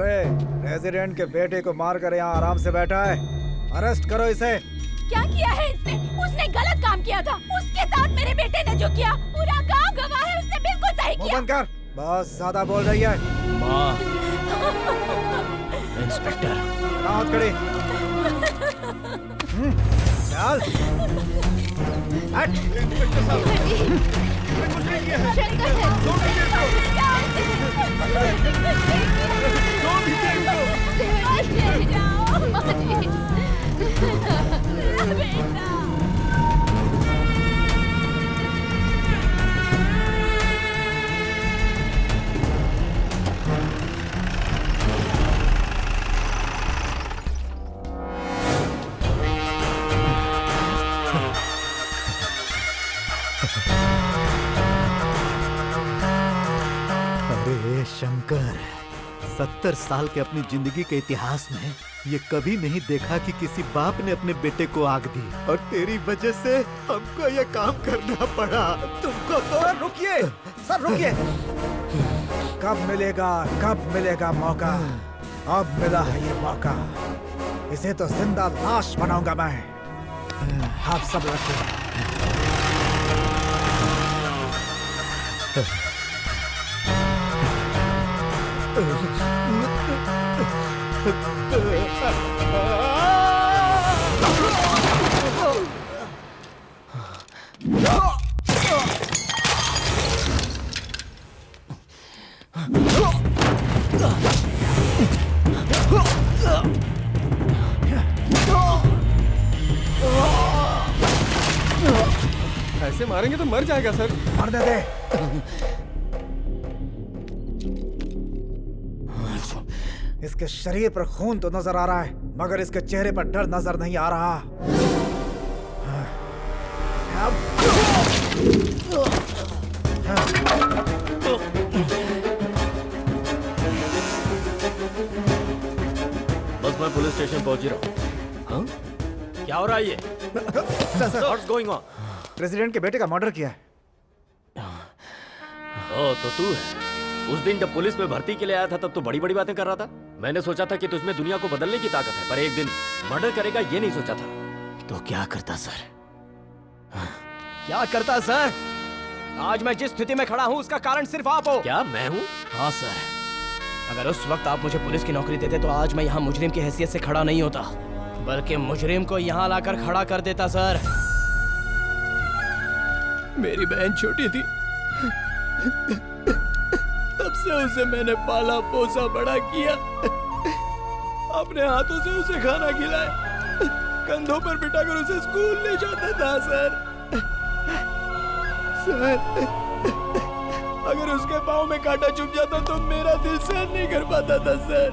ओए, प्रेसिडेंट के बेटे को मारकर यहाँ आराम से बैठा है। अरेस्ट करो इसे। क्या किया है इसने? उसने गलत काम किया था। उसके साथ मेरे बेटे ने जो किया, पूरा गांव गवाह है। उसने बिल्कुल सही मुंह किया। बंद कर, बहुत ज्यादा बोल रही है। माँ, इंस्पेक्टर। हाथ खड़ी। चल। हट। इंस्पेक्टर साहब, कुछ नहीं किया है। शंकर है। अरे शंकर, 70 साल के अपनी जिंदगी के इतिहास में ये कभी नहीं देखा कि किसी बाप ने अपने बेटे को आग दी, और तेरी वजह से हमको ये काम करना पड़ा। तुमको तो सर रुकिए, सर रुकिए। कब मिलेगा मौका? अब मिला है ये मौका। इसे तो जिंदा लाश बनाऊंगा मैं। आप सब रखिए। ऐसे मारेंगे तो मर जाएगा सर। मरने दे। इसके शरीर पर खून तो नजर आ रहा है, मगर इसके चेहरे पर डर नजर नहीं आ रहा। बस मैं पुलिस स्टेशन पहुंच ही रहा हूँ। हाँ? क्या हो रहा है ये? What's going on? प्रेसिडेंट के बेटे का मर्डर किया है। ओह, तो तू है। उस दिन जब पुलिस में भर्ती के लिए आया था तब तो बड़ी बड़ी बातें कर रहा था। मैंने सोचा था कि तुझमें दुनिया को बदलने की ताकत है, पर एक दिन मर्डर करेगा ये नहीं सोचा था। तो क्या करता सर? क्या करता सर? आज मैं जिस स्थिति में खड़ा हूँ उसका कारण सिर्फ आप हो। क्या मैं हूँ? हाँ सर, अगर उस वक्त आप मुझे पुलिस की नौकरी देते तो आज मैं यहाँ मुजरिम की हैसियत से खड़ा नहीं होता, बल्कि मुजरिम को यहाँ लाकर खड़ा कर देता सर। मेरी बहन छोटी थी, तब से उसे मैंने पाला पोसा बड़ा किया, अपने हाथों से उसे खाना खिलाया, कंधों पर बिठाकर उसे स्कूल ले जाता था सर। अगर उसके पाँव में कांटा चुभ जाता तो मेरा दिल सहन नहीं कर पाता था सर।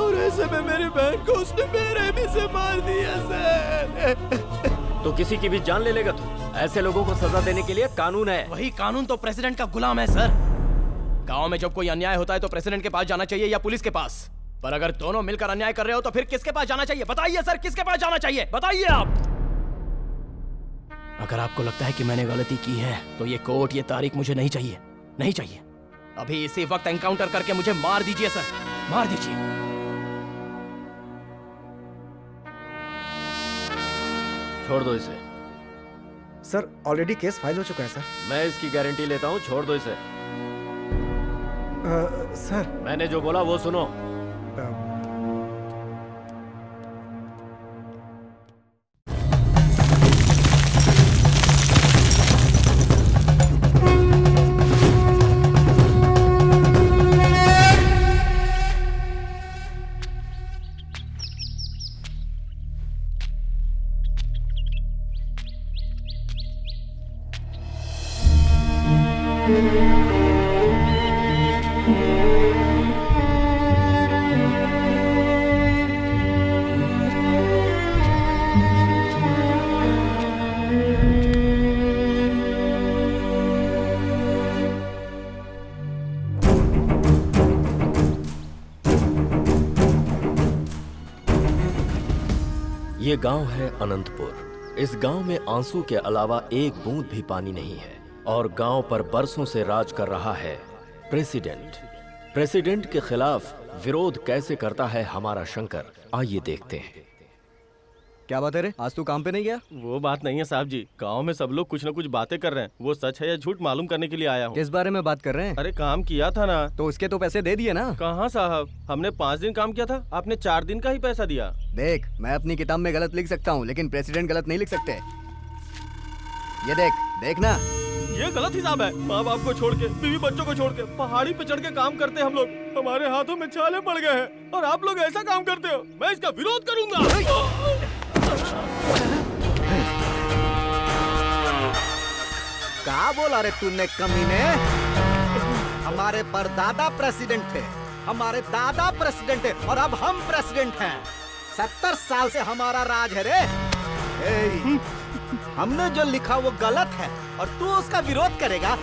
और ऐसे में मेरी बहन को उसने बेरहमी से मार दिया सर। तो किसी की भी जान ले लेगा तू? ऐसे लोगों को सजा देने के लिए कानून है। वही कानून तो प्रेसिडेंट का गुलाम है सर। गांव में जब कोई अन्याय होता है तो प्रेसिडेंट के पास जाना चाहिए या पुलिस के पास, पर अगर दोनों मिलकर अन्याय कर रहे हो तो फिर किसके पास जाना चाहिए? बताइए सर, किसके पास जाना चाहिए? बताइए आप। अगर आपको लगता है कि मैंने गलती की है तो ये कोर्ट, ये तारीख मुझे नहीं चाहिए, नहीं चाहिए। अभी इसी वक्त एनकाउंटर करके मुझे मार दीजिए सर, मार दीजिए। छोड़ दो इसे। सर ऑलरेडी केस फाइल हो चुका है सर। मैं इसकी गारंटी लेता हूँ, छोड़ दो इसे। सर मैंने जो बोला वो सुनो। ये गांव है अनंतपुर। इस गांव में आंसू के अलावा एक बूंद भी पानी नहीं है और गांव पर बरसों से राज कर रहा है प्रेसिडेंट। प्रेसिडेंट के खिलाफ विरोध कैसे करता है हमारा शंकर, आइए देखते हैं। क्या बात है रे, आज तू काम पे नहीं गया? वो बात नहीं है साहब जी, गांव में सब लोग कुछ न कुछ बातें कर रहे हैं, वो सच है या झूठ मालूम करने के लिए आया हूँ। किस बारे में बात कर रहे हैं? अरे काम किया था ना। तो उसके तो पैसे दे दिए ना? कहाँ साहब, हमने 5 दिन काम किया था, आपने 4 दिन का ही पैसा दिया। देख, मैं अपनी किताब में गलत लिख सकता हूँ, लेकिन प्रेसिडेंट गलत नहीं लिख सकते। ये देख, देखना। ये गलत हिसाब है। माँ बाप को छोड़ के, बीवी बच्चों को छोड़ के पहाड़ी पे चढ़ के काम करते हैं हम लोग, हमारे हाथों में छाले पड़ गए हैं और आप लोग ऐसा काम करते हो। मैं इसका विरोध करूंगा। क्या बोला रे तूने कमीने? हमारे परदादा प्रेसिडेंट थे, हमारे दादा प्रेसिडेंट थे और अब हम प्रेसिडेंट हैं। 70 साल से हमारा राज है रे। ए, हमने जो लिखा वो गलत है और तू उसका विरोध करेगा?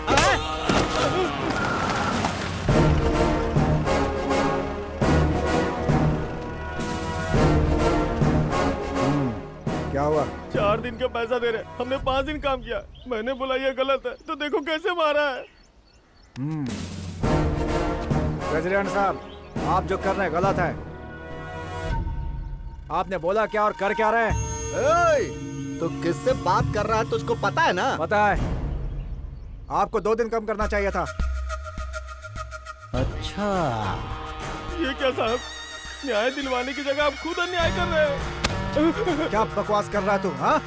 क्या हुआ? 4 दिन का पैसा दे रहे, हमने 5 दिन काम किया। मैंने बोला ये गलत है, तो देखो कैसे मारा है। प्रेसिडेंट साहब, आप जो कर रहे हैं गलत है। आपने बोला क्या और कर क्या रहे हैं? तो किससे बात कर रहा है तुझको पता है ना? पता है। आपको 2 दिन कम करना चाहिए था। अच्छा, ये क्या साहब, न्याय दिलवाने की जगह आप खुद अन्याय कर रहे हैं। क्या बकवास कर रहा है तू? हाँ?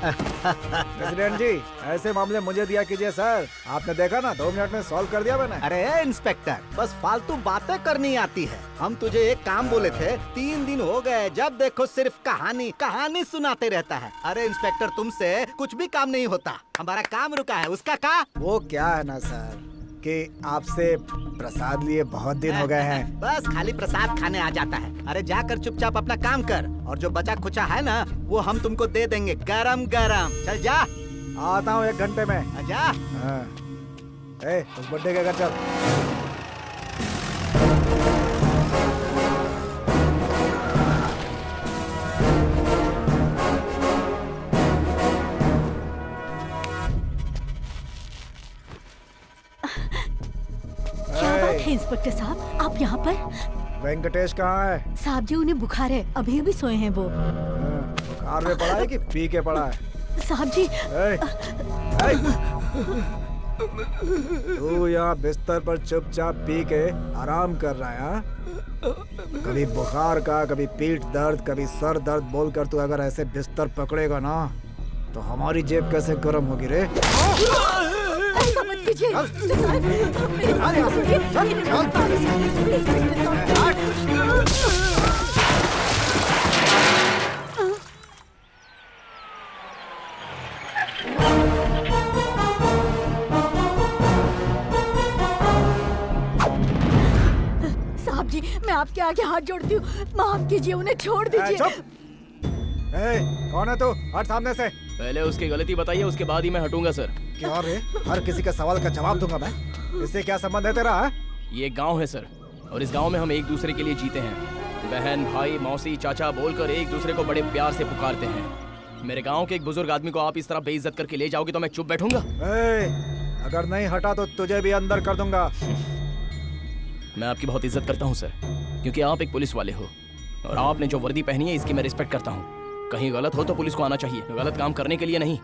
प्रेसिडेंट जी, ऐसे मामले मुझे दिया कीजिए सर। आपने देखा ना, 2 मिनट में सॉल्व कर दिया मैंने। अरे इंस्पेक्टर, बस फालतू बातें करनी आती है। हम तुझे एक काम बोले थे, 3 दिन हो गए, जब देखो सिर्फ कहानी कहानी सुनाते रहता है। अरे इंस्पेक्टर, तुमसे कुछ भी काम नहीं होता, हमारा काम रुका है, उसका का? वो क्या है ना सर कि आपसे प्रसाद लिए बहुत दिन हो गए हैं। बस खाली प्रसाद खाने आ जाता है। अरे जाकर चुपचाप अपना काम कर, और जो बचा खुचा है ना वो हम तुमको दे देंगे गरम गरम। चल जा। आता हूँ 1 घंटे में। जा। हाँ। ए, उस बुड्ढे के घर चल। क्या बात है इंस्पेक्टर साहब, आप यहाँ पर? वेंकटेश कहाँ है? साहब जी, उन्हें बुखार है, अभी भी सोए हैं वो। बुखार में पड़ा है कि पी के पड़ा है? साहब जी। तू यहाँ बिस्तर पर चुपचाप पी के आराम कर रहा है? हाँ? कभी बुखार का, कभी पीठ दर्द, कभी सर दर्द बोलकर तू अगर ऐसे बिस्तर पकड़ेगा ना तो हमारी जेब कैसे गर्म होगी रे? ऐसा मत कीजिए। साहब जी, मैं आपके आगे हाथ जोड़ती हूँ, माफ कीजिए, उन्हें छोड़ दीजिए। कौन है तू? हट सामने से। पहले उसकी गलती बताइए, उसके बाद ही मैं हटूंगा सर। क्या रे? हर किसी का सवाल का जवाब दूंगा मैं। इससे क्या संबंध है तेरा? ये एक गांव है सर, और इस गांव में हम एक दूसरे के लिए जीते हैं। बहन, भाई, मौसी, चाचा बोलकर एक दूसरे को बड़े प्यार से पुकारते हैं। मेरे गांव के एक बुजुर्ग आदमी को आप इस तरह बेइज्जत करके ले जाओगे तो मैं चुप बैठूंगा? अगर नहीं हटा तो तुझे भी अंदर कर दूंगा। मैं आपकी बहुत इज्जत करता हूँ सर, क्योंकि आप एक पुलिस वाले हो और आपने जो वर्दी पहनी है इसकी मैं रिस्पेक्ट करता हूँ। कहीं गलत हो तो पुलिस को आना चाहिए, गलत काम करने के लिए नहीं।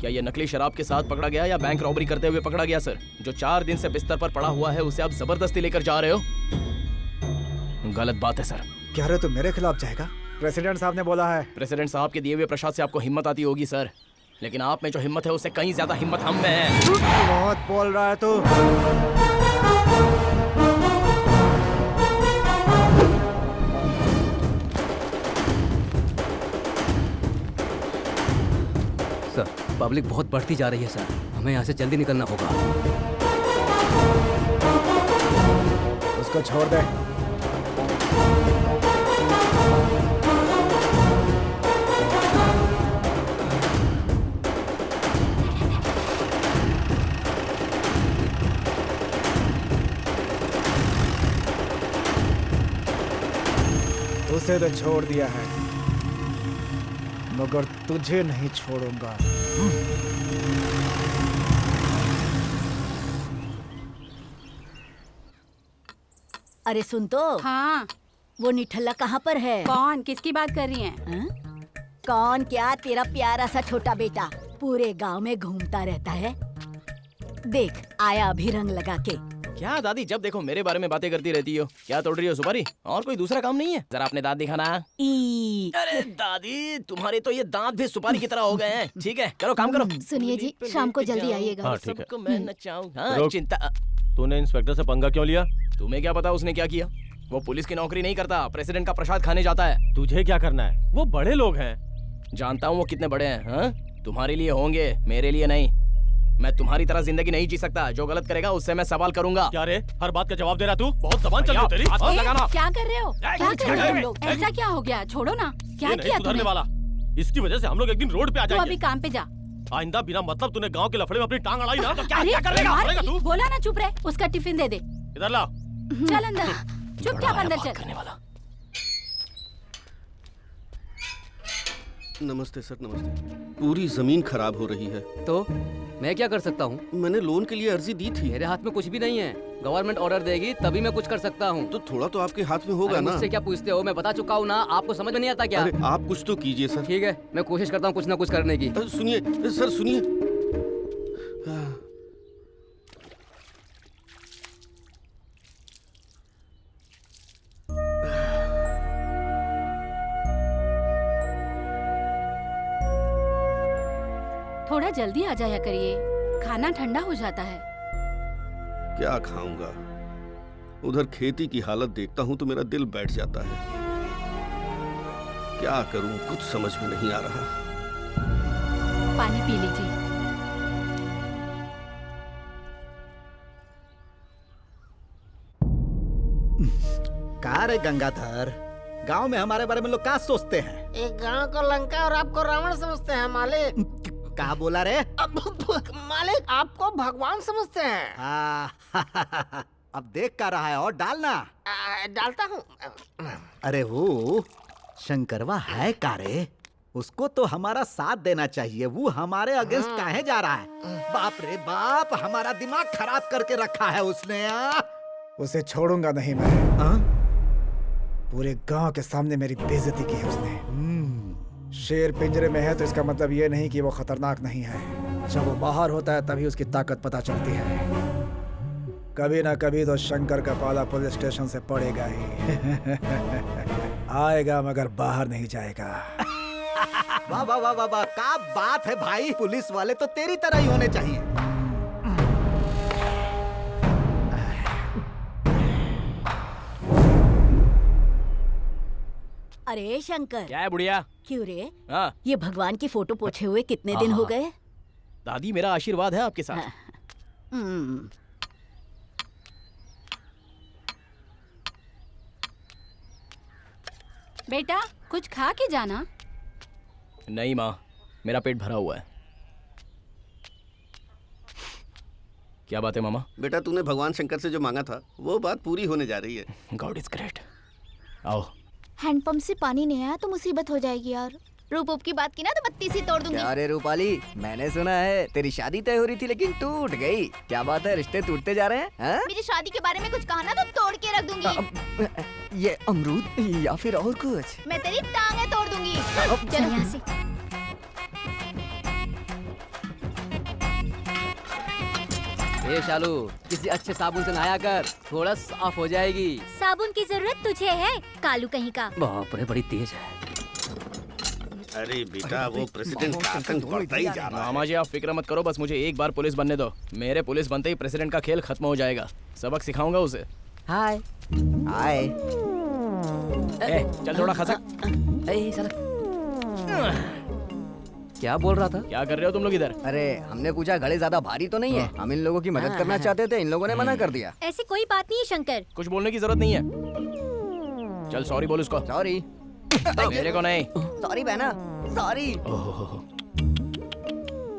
क्या ये नकली शराब के साथ पकड़ा गया या बैंक रॉबरी करते हुए पकड़ा गया सर? जो 4 दिन से बिस्तर पर पड़ा हुआ है उसे आप जबरदस्ती लेकर जा रहे हो, गलत बात है सर। क्या रे, तू मेरे खिलाफ जाएगा? प्रेसिडेंट साहब ने बोला है। प्रेसिडेंट साहब के दिए हुए प्रसाद से आपको हिम्मत आती होगी सर, लेकिन आप में जो हिम्मत है उससे कहीं ज्यादा हिम्मत हम में है। बहुत बोल रहा है तू। सर, पब्लिक बहुत बढ़ती जा रही है सर, हमें यहाँ से जल्दी निकलना होगा। उसको छोड़ दे। उसे तो छोड़ दिया है, मगर तुझे नहीं छोड़ूंगा। अरे सुन तो, हाँ वो निठल्ला कहाँ पर है? कौन, किसकी बात कर रही हैं? हाँ? कौन क्या? तेरा प्यारा सा छोटा बेटा पूरे गांव में घूमता रहता है। देख आया अभी रंग लगा के। क्या दादी, जब देखो मेरे बारे में बातें करती रहती हो। क्या तोड़ रही हो सुपारी? और कोई दूसरा काम नहीं है? जरा अपने दांत दिखाना। ई अरे दादी, तुम्हारे तो ये दांत भी सुपारी की तरह हो गए हैं। ठीक है, करो काम करो। सुनिए जी, शाम को जल्दी आइएगा। हाँ, ठीक है। सबको मैं नचाऊं। हाँ, रुक। चिंता। तूने इंस्पेक्टर से पंगा क्यों लिया? तुम्हें क्या पता उसने क्या किया? वो पुलिस की नौकरी नहीं करता, प्रेसिडेंट का प्रसाद खाने जाता है। तुझे क्या करना है? वो बड़े लोग हैं। जानता हूँ वो कितने बड़े हैं। हाँ? तुम्हारे लिए होंगे, मेरे लिए नहीं। मैं तुम्हारी तरह जिंदगी नहीं जी सकता। जो गलत करेगा उससे मैं सवाल करूंगा। क्या रे, हर बात का जवाब दे रहा तू? बहुत जबान चल रही है तेरी। हाथ मत लगाना। क्या कर रहे हो? क्या कर रहे हो तुम लोग? ऐसा क्या हो गया? छोड़ो ना। क्या ये नहीं किया सुधरने तुमने? वाला। इसकी वजह से हम लोग एक दिन रोड पे आ तू जाएंगे। अभी काम पे जा। आइंदा बिना मतलब तूने गांव के लफड़े में अपनी टांग अड़ाई ना तो क्या अरे क्या करेगा? मार करेगा दी। तू? बोला ना चुप रहे। उसका टिफिन दे दे। इधर ला। चल अंदर। चुपचाप अंदर चल। करने वाला। नमस्ते सर, नमस्ते। पूरी जमीन खराब हो रही है। तो मैं क्या कर सकता हूँ? मैंने लोन के लिए अर्जी दी थी। मेरे हाथ में कुछ भी नहीं है। गवर्नमेंट ऑर्डर देगी तभी मैं कुछ कर सकता हूँ। तो थोड़ा तो आपके हाथ में होगा ना। मुझसे क्या पूछते हो? मैं बता चुका हूँ ना। आपको समझ में नहीं आता क्या? अरे आप कुछ तो कीजिए सर। ठीक है, मैं कोशिश करता हूँ कुछ ना कुछ करने की। सुनिए सर, सुनिए। थोड़ा जल्दी आ जाया करिए, खाना ठंडा हो जाता है। क्या खाऊंगा? उधर खेती की हालत देखता हूँ तो मेरा दिल बैठ जाता है। क्या करूं, कुछ समझ में नहीं आ रहा। पानी पी लीजिए। का रे गंगाधर, गांव में हमारे बारे में लोग क्या सोचते हैं? एक गांव को लंका और आपको रावण समझते हैं मालिक। क्या बोला रे? मालिक आपको भगवान समझते हैं। अब देख का रहा है और डालना। डालता हूँ। अरे वो शंकरवा है का रे? उसको तो हमारा साथ देना चाहिए। वो हमारे अगेंस्ट काहे जा रहा है? बाप रे बाप, हमारा दिमाग खराब करके रखा है उसने। उसे छोड़ूंगा नहीं मैं। हाँ? पूरे गांव के सामने मेरी बेइज्जती की है उसने। शेर पिंजरे में है तो इसका मतलब ये नहीं कि वो खतरनाक नहीं है। जब वो बाहर होता है तभी उसकी ताकत पता चलती है। कभी ना कभी तो शंकर का पाला पुलिस स्टेशन से पड़ेगा ही। आएगा मगर बाहर नहीं जाएगा। वाह वाह वाह वाह वाह, क्या बात है भाई। पुलिस वाले तो तेरी तरह ही होने चाहिए। अरे शंकर, क्या है बुढ़िया? क्यों रे? हाँ ये भगवान की फोटो पोछे हुए कितने दिन हो गए? दादी, मेरा आशीर्वाद है आपके साथ। हम्म, बेटा कुछ खा के जाना। नहीं माँ, मेरा पेट भरा हुआ है। क्या बात है मामा? बेटा तूने भगवान शंकर से जो मांगा था वो बात पूरी होने जा रही है। God is great. आओ। हैंडपंप से पानी नहीं आया तो मुसीबत हो जाएगी यार। रूप की बात की ना तो बत्ती सी तोड़ दूंगी। क्या रे रूपाली, मैंने सुना है तेरी शादी तय हो रही थी लेकिन टूट गई। क्या बात है, रिश्ते टूटते जा रहे हैं? हाँ? मेरी शादी के बारे में कुछ कहा ना तो तोड़ के रख दूंगी। ये अमरूद या फिर और कुछ? मैं तेरी टांगे तोड़ दूंगी। चल यहाँ से। ए शालू, किसी अच्छे साबुन से नहाया कर, थोड़ा साफ हो जाएगी। साबुन की जरूरत तुझे है, कालू कहीं का। बाप रे, बड़ी तेज है। अरे बेटा वो प्रेसिडेंट का आतंक बढ़ता ही जा रहा है। मामा जी आप फिक्र मत करो, बस मुझे एक बार पुलिस बनने दो। मेरे पुलिस बनते ही प्रेसिडेंट का खेल खत्म हो जाएगा। सबक सिखाऊंगा उसे। हाय हाय। चल थोड़ा खसक। क्या बोल रहा था? क्या कर रहे हो तुम लोग इधर? अरे हमने पूछा घड़े ज्यादा भारी तो नहीं है। हम इन लोगों की मदद करना चाहते थे, इन लोगों ने मना कर दिया। ऐसी कोई बात नहीं है शंकर। कुछ बोलने की जरूरत नहीं है। चल सॉरी बोल उसको। सॉरी? मेरे को नहीं। सॉरी बहना, सॉरी।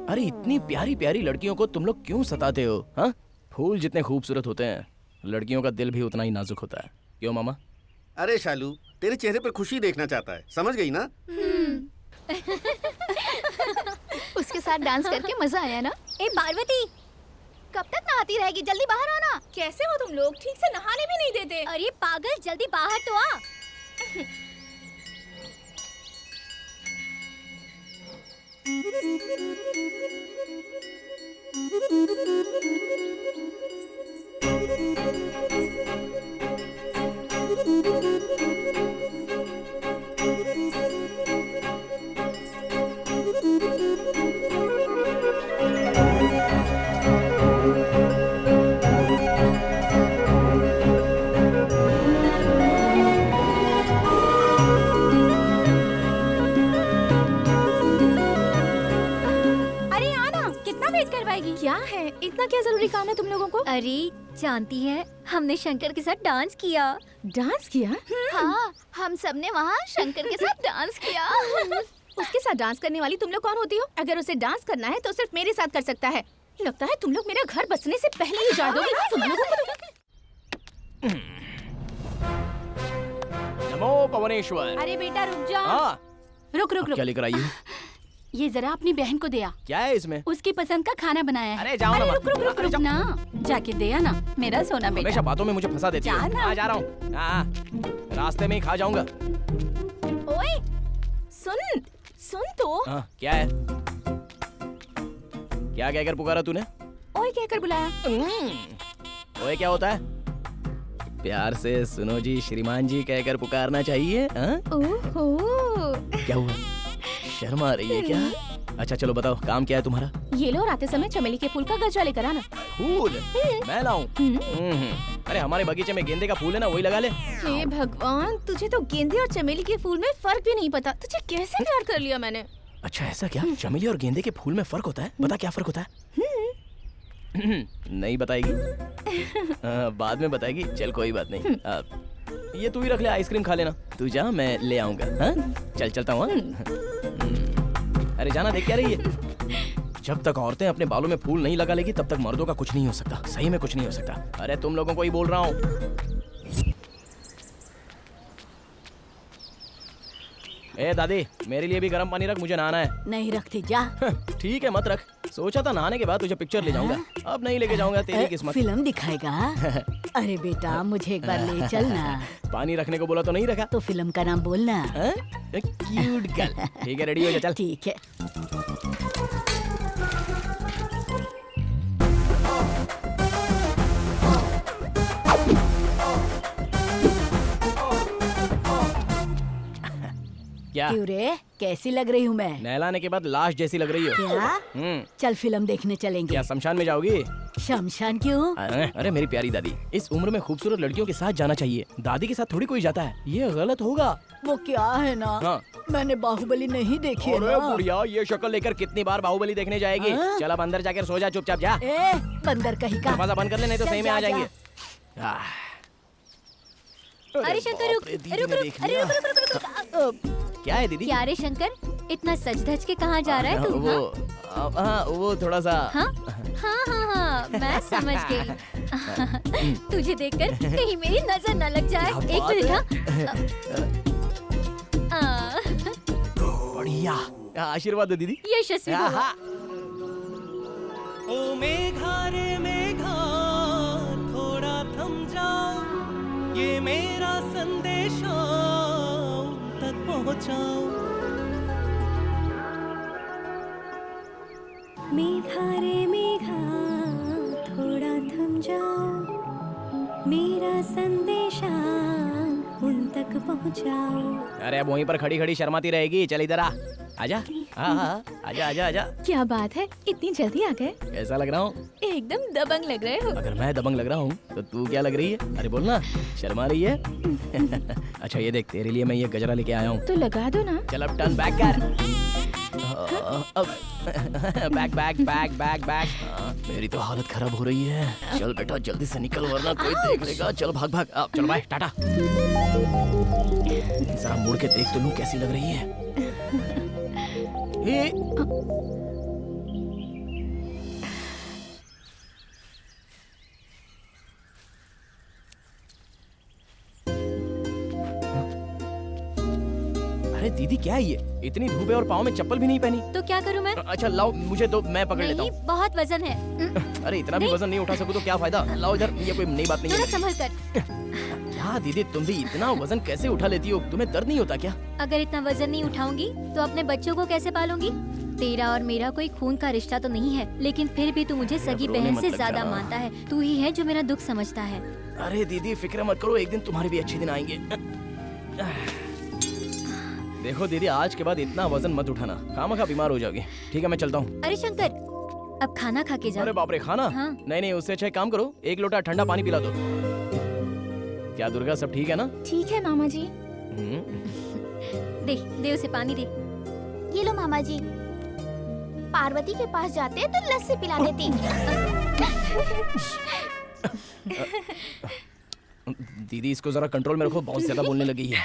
अरे इतनी प्यारी प्यारी लड़कियों को तुम लोग क्यों सताते हो? हाँ, फूल जितने खूबसूरत होते हैं लड़कियों का दिल भी उतना ही नाजुक होता है। क्यों मामा? अरे शालू, तेरे चेहरे पर खुशी देखना चाहता है, समझ गई ना? उसके साथ डांस करके मजा आया ना? ए पार्वती, कब तक नहाती आती रहेगी, जल्दी बाहर आना। कैसे हो तुम लोग? ठीक से नहाने भी नहीं देते। अरे पागल, जल्दी बाहर तो आ। क्या है? इतना क्या जरूरी काम है तुम लोगों को? अरे जानती है, हमने शंकर के साथ डांस किया। डांस किया? हाँ, हम सब ने वहाँ शंकर के साथ डांस किया। उसके साथ डांस करने वाली तुम लोग कौन होती हो? अगर उसे डांस करना है तो सिर्फ मेरे साथ कर सकता है। लगता है तुम लोग मेरा घर बसने से पहले ही उजाड़ दोगी। तुम लोगों को नमो पवनेश्वर। अरे बेटा रुक जा। हाँ। रुक रुक रुक। क्या लेकर आई हो? ये जरा अपनी बहन को दिया। क्या है इसमें? उसकी पसंद का खाना बनाया है। अरे जाओ ना। रुक रुक रुक रुक ना, जाके दे आना मेरा सोना बेटा। हमेशा बातों में मुझे फंसा देती है। जा रहा हूँ। रास्ते में ही खा जाऊंगा। ओए सुन सुन तो। क्या है? क्या कहकर पुकारा तूने? ओए कहकर बुलाया। ओए क्या होता है? प्यार से सुनो जी श्रीमान जी कहकर पुकारना चाहिए। ओहो। क्या हुआ? शर्म आ रही है क्या? अच्छा चलो बताओ, काम क्या है तुम्हारा? ये लो, आते समय चमेली के फूल का गजरा लेकर आना। फूल? मैं लाऊं? अरे हमारे बगीचे में गेंदे का फूल है ना, वही लगा ले। हे भगवान, तुझे तो गेंदे और चमेली के फूल में फर्क भी नहीं पता। तुझे कैसे प्यार कर लिया मैंने? अच्छा ऐसा क्या? चमेली और गेंदे के फूल में फर्क होता है? बता क्या फर्क होता है? नहीं बताएगी? बाद में बताएगी। चल कोई बात नहीं। ये तू ही रख ले, आइसक्रीम खा लेना। तू जा, मैं ले आऊंगा। चल चलता हूँ। अरे जाना, देख क्या रही है? जब तक औरतें अपने बालों में फूल नहीं लगा लेगी तब तक मर्दों का कुछ नहीं हो सकता। सही में कुछ नहीं हो सकता। अरे तुम लोगों को ही बोल रहा हूँ। ए दादी, मेरे लिए भी गर्म पानी रख, मुझे नहाना है। नहीं रखती, जा। ठीक है मत रख। सोचा था नहाने के बाद तुझे पिक्चर ले जाऊंगा, अब नहीं लेके जाऊंगा। तेरी किस्मत। फिल्म दिखाएगा? अरे बेटा मुझे एक बार ले चलना। पानी रखने को बोला तो नहीं रखा। तो फिल्म का नाम बोलना। Cute girl. ठीक है, रेडी हो जा, चल। ठीक है। क्या? क्यों रे, कैसी लग रही हूँ मैं? नहलाने के बाद लाश जैसी लग रही हो। क्या? चल फिल्म देखने चलेंगे। क्या शमशान में जाओगी? शमशान क्यों? अरे मेरी प्यारी दादी, इस उम्र में खूबसूरत लड़कियों के साथ जाना चाहिए। दादी के साथ थोड़ी कोई जाता है, ये गलत होगा। वो क्या है ना, मैंने बाहुबली नहीं देखी है ना। बुढ़िया, ये शक्ल लेकर कितनी बार बाहुबली देखने जाएगी? चल अब अंदर जाकर सो जा, चुपचाप जा। बंदर कहीं का। दरवाजा बंद कर ले, नहीं तो सही में आ जाएंगे। अरे शंकर रुक, अरे रुक। क्या है दीदी? क्या रे शंकर, इतना सज धज के कहाँ जा रहा है तू? वो थोड़ा सा। हाँ, मैं समझ गई। तुझे देखकर कहीं मेरी नजर न लग जाए। एक मिनट। बढ़िया, आशीर्वाद दो दीदी। यशस्वी भव। ओ मेघा रे मेघा, थोड़ा थम जाओ, ये मेरा संदेशा तक पहुंचाओ। मेघा रे मेघा, थोड़ा थम जाओ, मेरा संदेशा उन तक पहुंचाओ। अरे अब वहीं पर खड़ी खड़ी शर्माती रहेगी, चल इधर आ। आजा। आजा आजा आजा। क्या बात है, इतनी जल्दी आ गए? कैसा लग रहा हूँ? एकदम दबंग लग रहे हो। अगर मैं दबंग लग रहा हूँ तो तू क्या लग रही है? अरे बोलना, शर्मा रही है? अच्छा ये देख, तेरे लिए मैं ये गजरा लेके आया हूँ। तो लगा दो ना। चल अब टर्न बैक कर। Back back back back back. मेरी तो हालत खराब हो रही है। चल बेटा जल्दी से निकल वरना कोई देख लेगा। चल भाग भाग। चल बाय, टाटा। जरा मुड़ के देख तो लूं कैसी लग रही है। अरे दीदी क्या है ये, इतनी धूप है और पाँव में चप्पल भी नहीं पहनी। तो क्या करूँ मैं? अच्छा लाओ मुझे दो, मैं पकड़ लेता नहीं, हूँ। बहुत वजन है। अरे इतना भी वजन नहीं उठा सकूँ तो क्या फायदा, लाओ इधर, ये कोई नई बात नहीं थोड़ा है। संभल कर। क्या दीदी तुम भी इतना वजन कैसे उठा लेती हो, तुम्हें दर्द नहीं होता क्या? अगर इतना वजन नहीं उठाऊंगी तो अपने बच्चों को कैसे पालूंगी? तेरा और मेरा कोई खून का रिश्ता तो नहीं है, लेकिन फिर भी तू मुझे सगी बहन से ज्यादा मानता है। तू ही है जो मेरा दुख समझता है। अरे दीदी फिक्र मत करो, एक दिन तुम्हारे भी अच्छे दिन आएंगे। देखो दीदी, आज के बाद इतना वजन मत उठाना, खामखा बीमार हो जाओगी। ठीक है मैं चलता हूँ। अरे शंकर, अब खाना खा के जा। अरे बाप रे, खाना? हाँ। नहीं उससे अच्छा एक काम करो, एक लोटा ठंडा पानी पिला दो। क्या दुर्गा, सब ठीक है ना? ठीक है मामा जी। दे उसे पानी दे। ये लो मामा जी, पार्वती के पास जाते तो लस्सी पिला देती। दीदी इसको जरा कंट्रोल में रखो, बहुत ज्यादा बोलने लगी है।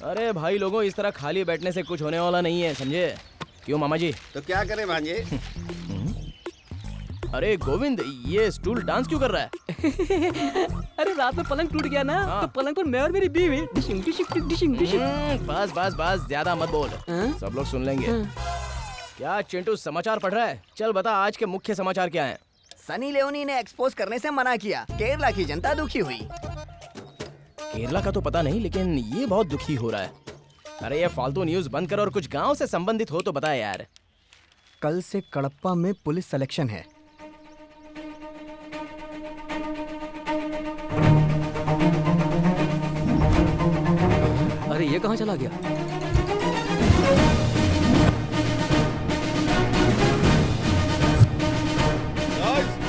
अरे भाई लोगों, इस तरह खाली बैठने से कुछ होने वाला नहीं है, समझे? क्यों मामा जी? तो क्या करें भांजे? अरे गोविंद, ये स्टूल डांस क्यों कर रहा है? अरे रात में पलंग टूट गया ना, तो पलंग पर मैं और मेरी बीवी डिशिंग डिशिंग डिशिंग डिशिंग। बस ज्यादा मत बोल, सब लोग सुन लेंगे। क्या चिंटू समाचार पढ़ रहा है? चल बता आज के मुख्य समाचार क्या हैं? सनी लियोनी ने एक्सपोज करने से मना किया, केरला की जनता दुखी हुई। केरला का तो पता नहीं, लेकिन ये बहुत दुखी हो रहा है। अरे ये फालतू न्यूज बंद कर और कुछ गांव से संबंधित हो तो बता यार। कल से कड़प्पा में पुलिस सिलेक्शन है। अरे ये कहाँ चला गया?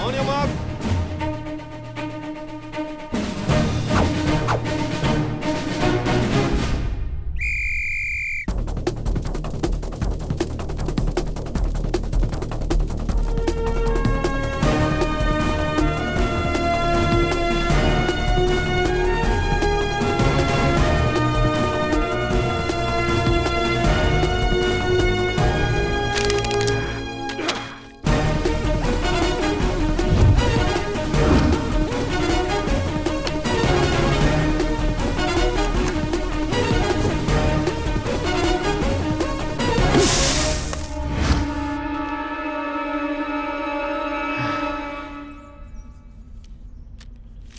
On your mark.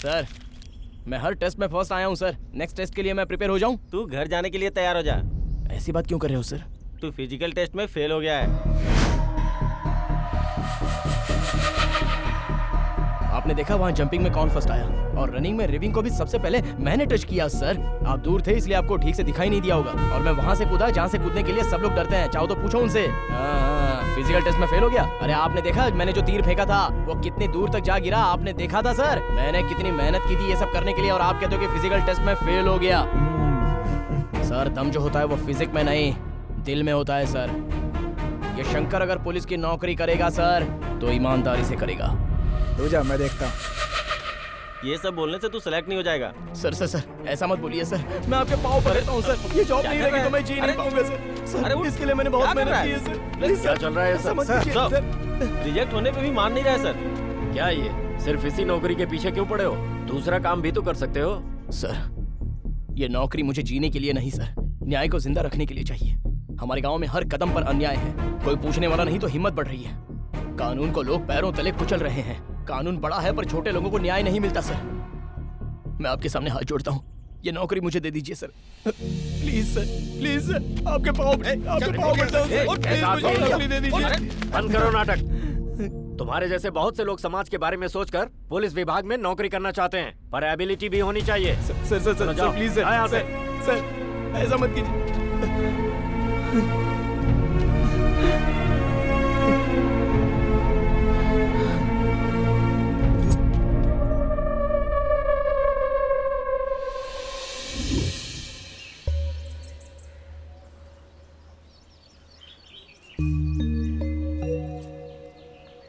सर मैं हर टेस्ट में फर्स्ट आया हूँ सर, नेक्स्ट टेस्ट के लिए मैं प्रिपेयर हो जाऊँ। तू घर जाने के लिए तैयार हो जा। ऐसी बात क्यों कर रहे हो सर? तू फिजिकल टेस्ट में फेल हो गया है। आपने देखा वहाँ जंपिंग में कौन फर्स्ट आया, और रनिंग में रिविंग को भी सबसे पहले मैंने टच किया सर। आप दूर थे इसलिए आपको ठीक से दिखाई नहीं दिया होगा, और मैं वहाँ से कूदा जहाँ से कूदने के लिए सब लोग डरते हैं, चाहो तो पूछो उनसे। फिजिकल टेस्ट में फेल हो गया। अरे आपने देखा मैंने जो तीर फेंका था वो कितनी दूर तक जा गिरा, आपने देखा था सर? मैंने कितनी मेहनत की थी ये सब करने के लिए, और आप कहते हो कि फिजिकल टेस्ट में फेल हो गया। सर दम जो होता है वो फिजिक में नहीं दिल में होता है सर। ये शंकर अगर पुलिस की नौकरी करेगा सर तो ईमानदारी से करेगा। तू जा, मैं देखता हूँ। ये सब बोलने से तू सेलेक्ट नहीं हो जाएगा। सर सर सर ऐसा मत बोलिए सर, मैं आपके पाँव पर रहता हूँ सर। ये जॉब नहीं रहेगी तो मैं जी नहीं पाऊंगा सर। सर इसके लिए मैंने बहुत मेहनत की है सर। क्या चल रहा है सर? रिजेक्ट होने पे भी मान नहीं रहा है सर। क्या ये सिर्फ इसी नौकरी के पीछे क्यों पड़े हो? दूसरा काम भी तो कर सकते हो। सर ये नौकरी मुझे जीने के लिए नहीं सर, न्याय को जिंदा रखने के लिए चाहिए। हमारे गांव में हर कदम पर अन्याय है, कोई पूछने वाला नहीं तो हिम्मत बढ़ रही है। कानून को लोग पैरों तले कुचल रहे हैं। कानून बड़ा है पर छोटे लोगों को न्याय नहीं मिलता सर। मैं आपके सामने हाथ जोड़ता हूँ, ये नौकरी मुझे दे दीजिए सर। प्लीज सर, आपके पाँव पड़ता हूं सर, प्लीज मुझे नौकरी दे दीजिए। बंद करो नाटक। तुम्हारे जैसे बहुत से लोग समाज के बारे में सोचकर पुलिस विभाग में नौकरी करना चाहते हैं, पर एबिलिटी भी होनी चाहिए। सर प्लीज सर, ऐसा मत कीजिए।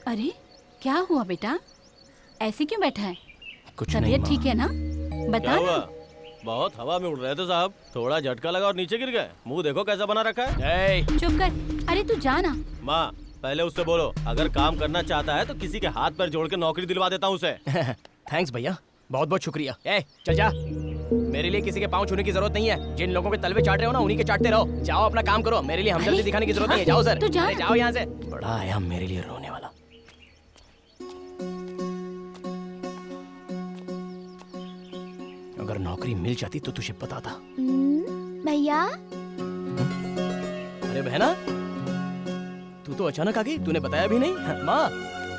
अरे क्या हुआ बेटा, ऐसे क्यों बैठा है? कुछ नहीं तबीयत ठीक है ना? बता क्या हुआ? ना। बहुत हवा में उड़ रहे थे साहब, थोड़ा झटका लगा और नीचे गिर गए। मुंह देखो कैसा बना रखा है। चुप कर। अरे तू जा ना। माँ पहले उससे बोलो, अगर काम करना चाहता है तो किसी के हाथ पैर जोड़ के नौकरी दिलवा देता हूँ उसे। थैंक्स भैया, बहुत बहुत शुक्रिया। चल जा। मेरे लिए किसी के पाँव छूने की जरूरत नहीं है। जिन लोगों के तलवे चाट रहे हो ना, उन्हीं के चाटते रहो। जाओ अपना काम करो, मेरे लिए हमदर्दी दिखाने की जरूरत नहीं है। जाओ सर, अरे जाओ यहाँ से। बड़ा आया मेरे लिए रोने वाला। अगर नौकरी मिल जाती तो तुझे बताता। भैया। अरे बहना, तू तो अचानक आ गई, तूने बताया भी नहीं। माँ,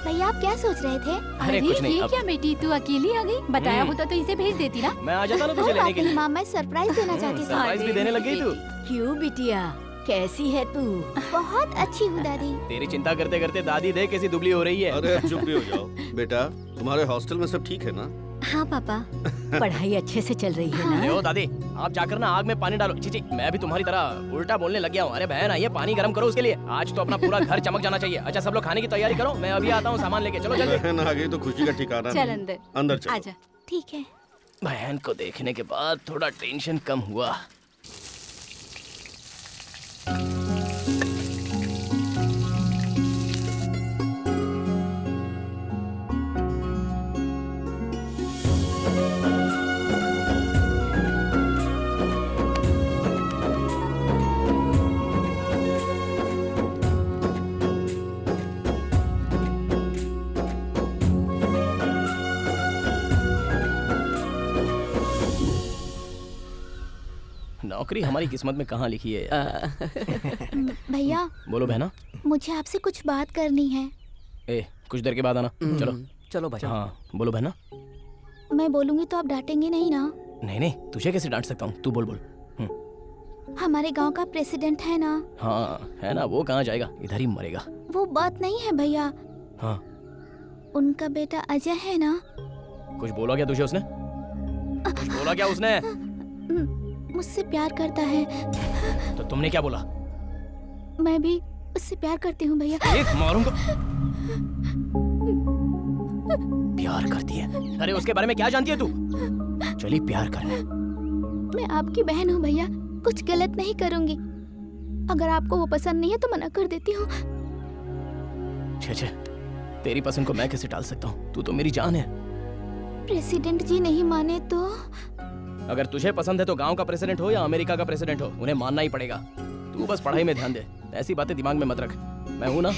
भैया आप क्या सोच रहे थे? अरे कुछ नहीं। ये क्या बेटी, तू अकेली आ गई? बताया होता तो इसे भेज देती ना। मैं आ जाता ना तुझे लेने के लिए। माँ, मैं सरप्राइज देना चाहती थी। सरप्राइज भी देने लग गई तू। क्यों बिटिया, कैसी है तू? बहुत अच्छी हूँ दादी। तेरी चिंता करते करते दादी देख कैसी दुबली हो रही है। अरे चुप भी हो जाओ बेटा। तुम्हारे हॉस्टल में सब ठीक है ना? हाँ पापा। पढ़ाई अच्छे से चल रही है ना? ओ दादी, आप जाकर ना आग में पानी डालो। चीची, मैं भी तुम्हारी तरह उल्टा बोलने लग गया हूँ। अरे बहन आइए, पानी गर्म करो उसके लिए। आज तो अपना पूरा घर चमक जाना चाहिए। अच्छा सब लोग खाने की तैयारी करो, मैं अभी आता हूँ सामान लेके। चलो जल्दी। बहन आ गई तो खुशी का ठिकाना चल नहीं। अंदर, अंदर चलो। आजा। ठीक है। बहन को देखने के बाद थोड़ा टेंशन कम हुआ। नौकरी हमारी किस्मत में कहाँ लिखी है? भैया। बोलो बहना। मुझे आपसे कुछ बात करनी है। कुछ देर के बाद आना। चलो चलो भाई। हाँ बोलो बहना। मैं बोलूंगी तो आप डांटेंगे नहीं ना? नहीं, तुझे कैसे डांट सकता हूँ, तू बोल। हमारे गांव का प्रेसिडेंट है ना? हाँ है ना, वो कहाँ जाएगा, इधर ही मरेगा। वो बात नहीं है भैया। हाँ उनका बेटा अजय है ना? कुछ बोला क्या तुझे उसने? कुछ बोला क्या उसने? मुझसे प्यार करता है। तो तुमने क्या बोला? मैं भी उससे प्यार करती हूँ भैया। एक मारूंगा। प्यार करती है? अरे उसके बारे में क्या जानती है तू? चली प्यार करने। मैं आपकी बहन हूँ भैया, कुछ गलत नहीं करूँगी। अगर आपको वो पसंद नहीं है तो मना कर देती हूँ। छे, तेरी पसंद को मैं कैसे टाल सकता हूँ? तू तो मेरी जान है। प्रेसिडेंट जी नहीं माने तो? अगर तुझे पसंद है तो गांव का प्रेसिडेंट हो या अमेरिका का प्रेसिडेंट हो, उन्हें मानना ही पड़ेगा। तू बस पढ़ाई में ध्यान दे, ऐसी बातें दिमाग में मत रख। मैं हूं ना।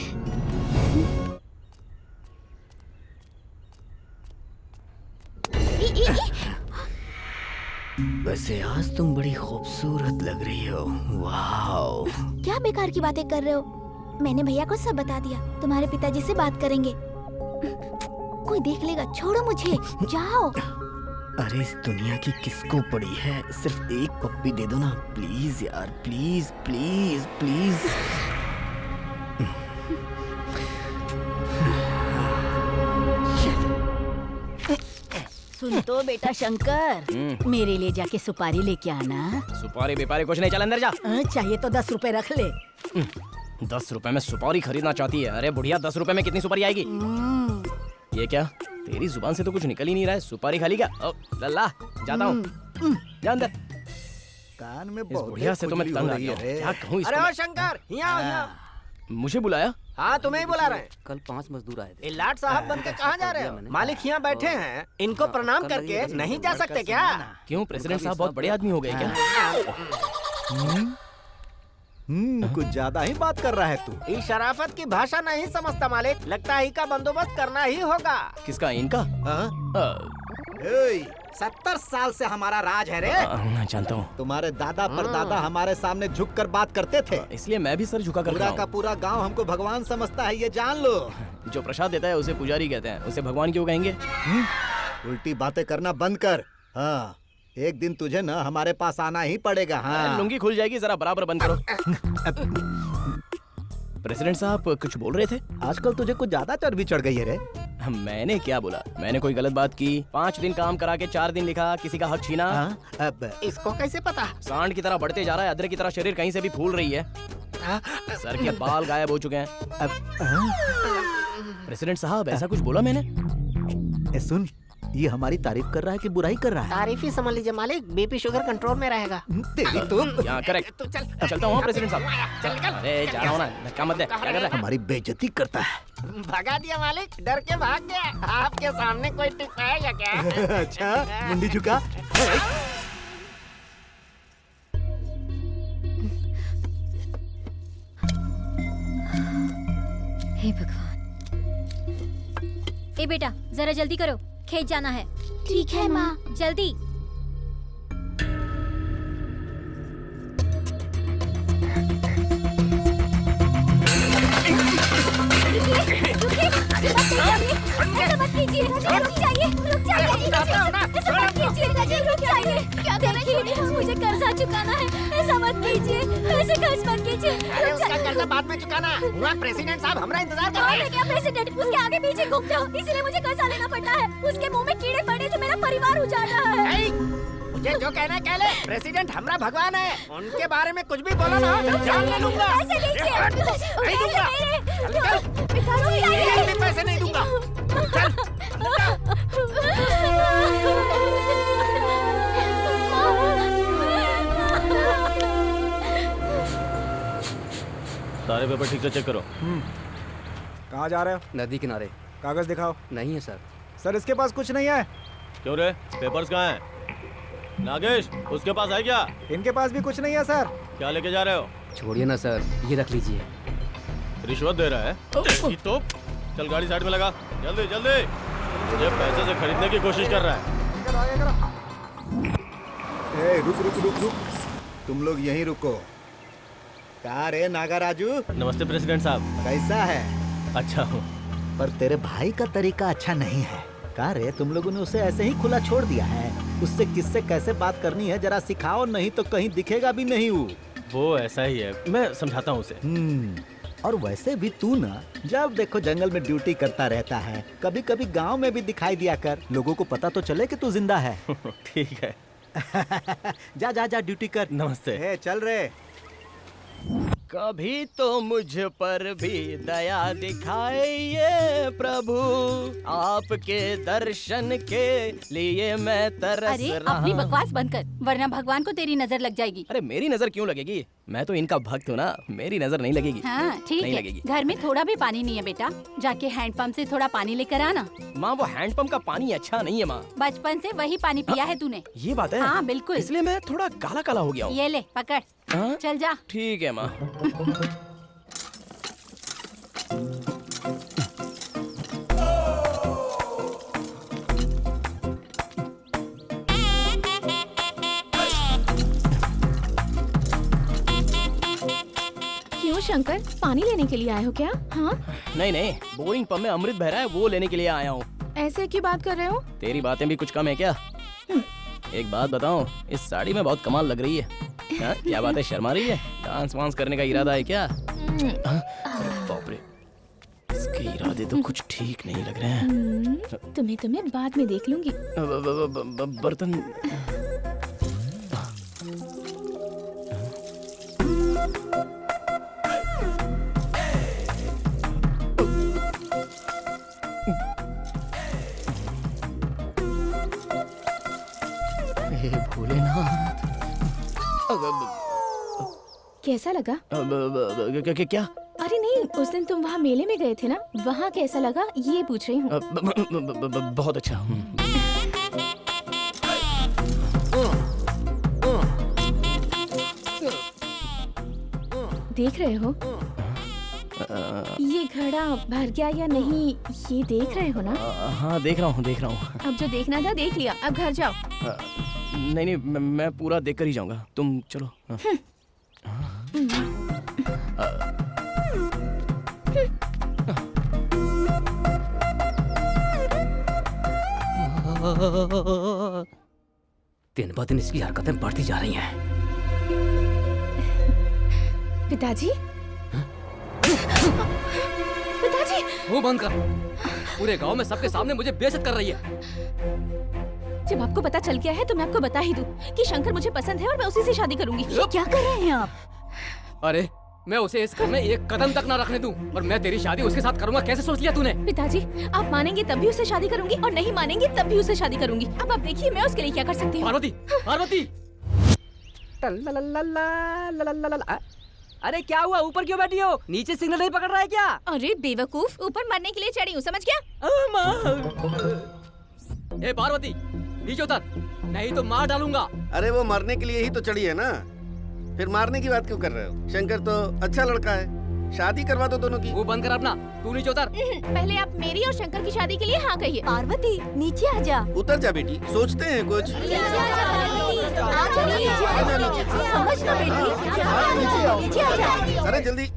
वैसे आज तुम बड़ी खूबसूरत लग रही हो। वाओ। क्या बेकार की बातें कर रहे हो? मैंने भैया को सब बता दिया। तुम्हारे पिताजी से बात करेंगे। कोई देख लेगा, छोड़ो मुझे, जाओ। अरे इस दुनिया की किसको पड़ी है? सिर्फ एक पप्पी दे दो ना प्लीज यार, प्लीज प्लीज प्लीज। सुन तो बेटा शंकर, मेरे लिए जाके सुपारी लेके आना। सुपारी बेपारी कुछ नहीं, चल अंदर जा। चाहिए तो 10 रुपए रख ले। 10 रुपए में सुपारी खरीदना चाहती है? अरे बुढ़िया, 10 रुपए में कितनी सुपारी आएगी? ये क्या, तेरी जुबान से तो कुछ निकल ही नहीं रहा है। सुपारी खाली क्या? लल्ला जाता हूँ, जा अंदर। कान में इस बुढ़िया से तो मैं तंग आ गया हूँ। क्या कहूँ इसको? अरे ओ शंकर, यहाँ मुझे बुलाया? हाँ तुम्हें ही बुला रहे हैं। कल 5 मजदूर आए थे। लाट साहब बन के कहाँ जा रहे हो? मालिक यहाँ बैठे हैं, इनको प्रणाम करके नहीं जा सकते क्या? क्यों, प्रेसिडेंट साहब बहुत बड़े आदमी हो गए क्या? कुछ ज्यादा ही बात कर रहा है तू। इस शराफत की भाषा नहीं समझता मालिक, लगता है का बंदोबस्त करना ही होगा। किसका, इनका? 70 साल से हमारा राज है रे। मैं जानता हूँ। तुम्हारे दादा परदादा हमारे सामने झुककर बात करते थे, इसलिए मैं भी सर झुका कर पूरा का पूरा गांव हमको भगवान समझता है, ये जान लो। जो प्रसाद देता है उसे पुजारी कहते हैं, उसे भगवान क्यों कहेंगे? उल्टी बातें करना बंद कर। हाँ, एक दिन तुझे ना हमारे पास आना ही पड़ेगा। हाँ, लुंगी खुल जाएगी, जरा बराबर बंद करो। प्रेसिडेंट साहब कुछ बोल रहे थे? आजकल तुझे कुछ ज्यादा चर्बी चढ़ गई है रे। मैंने क्या बोला? मैंने कोई गलत बात की? 5 दिन काम करा के 4 दिन लिखा, किसी का हक छीना? अब इसको कैसे पता? सांड की तरह बढ़ते जा रहा है, अदरक की तरह शरीर कहीं से भी फूल रही है, सर के बाल गायब हो चुके हैं। प्रेसिडेंट साहब ऐसा कुछ बोला मैंने? सुन, ये हमारी तारीफ कर रहा है कि बुराई कर रहा है? तारीफ ही समझ लीजिए मालिक, बीपी शुगर कंट्रोल में रहेगा। तेरी तो करेक्ट। चलता हूँ प्रेसिडेंट साहब। चल निकल। अरे जा रहा हूँ ना, धक्का मत दे। क्या कर रहा है? हमारी बेइज्जती करता है। भगा दिया मालिक, डर के भाग गया। आपके सामने कोई टिक पाएगा क्या? अच्छा, मुंडी झुका। हे भगवान। ए बेटा जरा जल्दी करो, खेत जाना है। ठीक है माँ। जल्दी। ऐसा मत कीजिए, रुक जाइए, रुक जाइए, ऐसा मत कीजिए, रुक जाइए। क्या देखिए, मुझे कर्जा चुकाना है, ऐसा मत कीजिए, ऐसे खर्च मत कीजिए। अरे उसका कर्जा बाद में चुकाना। हुआ प्रेसिडेंट साहब हमारा इंतजार कर रहे हैं। क्या प्रेसिडेंट, उसके आगे पीछे घूमते हो, इसीलिए मुझे कर्जा लेना पड़ता है। उसके मुंह में कीड़े पड़े जो मेरा परिवार उजाड़ रहा है। मुझे जो कहना है कह ले। प्रेसिडेंट हमारा भगवान है, उनके बारे में कुछ भी बोलो ना जान ले लूंगा। पैसे लीजिए, नहीं दूंगा। एक भी पैसे नहीं दूंगा। सारे पेपर ठीक से चेक करो। कहाँ जा रहे हो? नदी किनारे। कागज दिखाओ। नहीं है सर। सर इसके पास कुछ नहीं है। क्यों रे, पेपर्स कहाँ हैं? नागेश, उसके पास है क्या? इनके पास भी कुछ नहीं है सर। क्या लेके जा रहे हो? छोड़िए ना सर, ये रख लीजिए। रिश्वत दे रहा है? तो चल गाड़ी साइड में लगा, जल्दी जल्दी। मुझे पैसे से खरीदने की कोशिश कर रहा है। ए, रुक रुक रुक रुक, तुम लोग यहीं रुको। कहाँ रे नागा राजू? नमस्ते प्रेसिडेंट साहब। कैसा है? अच्छा हूँ। पर तेरे भाई का तरीका अच्छा नहीं है। कहाँ रे, तुम लोगों ने उसे ऐसे ही खुला छोड़ दिया है। उससे किससे कैसे बात करनी है जरा सिखाओ, नहीं तो कहीं दिखेगा भी नहीं वो ऐसा ही है, मैं समझाता हूँ उसे। और वैसे भी तू ना जब देखो जंगल में ड्यूटी करता रहता है, कभी कभी गांव में भी दिखाई दिया कर, लोगों को पता तो चले कि तू जिंदा है। ठीक है। जा जा जा ड्यूटी कर। नमस्ते। चल रे। कभी तो मुझ पर भी दया दिखाइए प्रभु, आपके दर्शन के लिए मैं तरस अरे रहा। अपनी बकवास बंद कर, वरना भगवान को तेरी नजर लग जाएगी। अरे मेरी नजर क्यों लगेगी? मैं तो इनका भक्त हूँ ना, मेरी नजर नहीं लगेगी। हाँ ठीक नहीं है। लगेगी। घर में थोड़ा भी पानी नहीं है बेटा, जाके हैंडपंप से थोड़ा पानी लेकर आना। माँ वो हैंडपंप का पानी अच्छा नहीं है माँ। बचपन से वही पानी पिया है तूने। ये बात है? हाँ बिल्कुल। इसलिए मैं थोड़ा काला काला हो गया हूँ। ये ले पकड़। चल जा। ठीक है माँ। क्यों शंकर, पानी लेने के लिए आए हो क्या? हाँ नहीं नहीं, बोरिंग पंप में अमृत बह रहा है, वो लेने के लिए आया हूँ। ऐसे क्यों बात कर रहे हो? तेरी बातें भी कुछ कम है क्या? एक बात बताऊं, इस साड़ी में बहुत कमाल लग रही है। हाँ, क्या बात है, शर्मा रही है? डांस वांस करने का इरादा है क्या? बाप रे, इसके इरादे तो कुछ ठीक नहीं लग रहे हैं। तुम्हें बाद में देख लूंगी। बर्तन भोलेनाथ। कैसा लगा? क्या? अरे नहीं, उस दिन तुम वहाँ मेले में गए थे ना, वहाँ कैसा लगा ये पूछ रही हूँ। बहुत अच्छा। देख रहे हो ये घड़ा भर गया या नहीं, ये देख रहे हो ना? हाँ देख रहा हूँ, देख रहा हूँ। अब जो देखना था देख लिया, अब घर जाओ। नहीं नहीं, मैं पूरा देख कर ही जाऊंगा, तुम चलो। दिन ब दिन इसकी हरकतें बढ़ती जा रही हैं। पिताजी, पिताजी, मुंह बंद कर। पूरे गांव में सबके सामने मुझे बेइज्जत कर रही है। जब आपको पता चल गया है तो मैं आपको बता ही दूं कि शंकर मुझे पसंद है और मैं उसी से शादी करूंगी। क्या कर रहे हैं आप? अरे मैं उसे इस घर में एक कदम तक ना रखने दूं, और मैं तेरी शादी उसके साथ करूंगा, कैसे सोच लिया तूने? पिताजी, आप मानेंगे तब भी उससे शादी करूंगी और नहीं मानेंगे तब भी उससे शादी करूंगी। अब आप देखिए मैं उसके लिए क्या कर सकती हूँ। पार्वती, पार्वती। अरे क्या हुआ, ऊपर क्यों बैठी हो? नीचे सिग्नल नहीं पकड़ रहा है क्या? अरे बेवकूफ, ऊपर मरने के लिए चढ़ी हूँ, समझ गया? ए पार्वती, नीचे उतर, नहीं तो मार डालूंगा। अरे वो मरने के लिए ही तो चढ़ी है ना, फिर मारने की बात क्यों कर रहे हो? शंकर तो अच्छा लड़का है। शादी करवा दो दोनों की। वो बंद कर अपना, तू नीचे उतर। पहले आप मेरी और शंकर की शादी के लिए हाँ कहिए। पार्वती नीचे आ जा। उतर जा बेटी, सोचते हैं कुछ। समझ लो बेटी, नीचे आ जा। अरे जल्दी।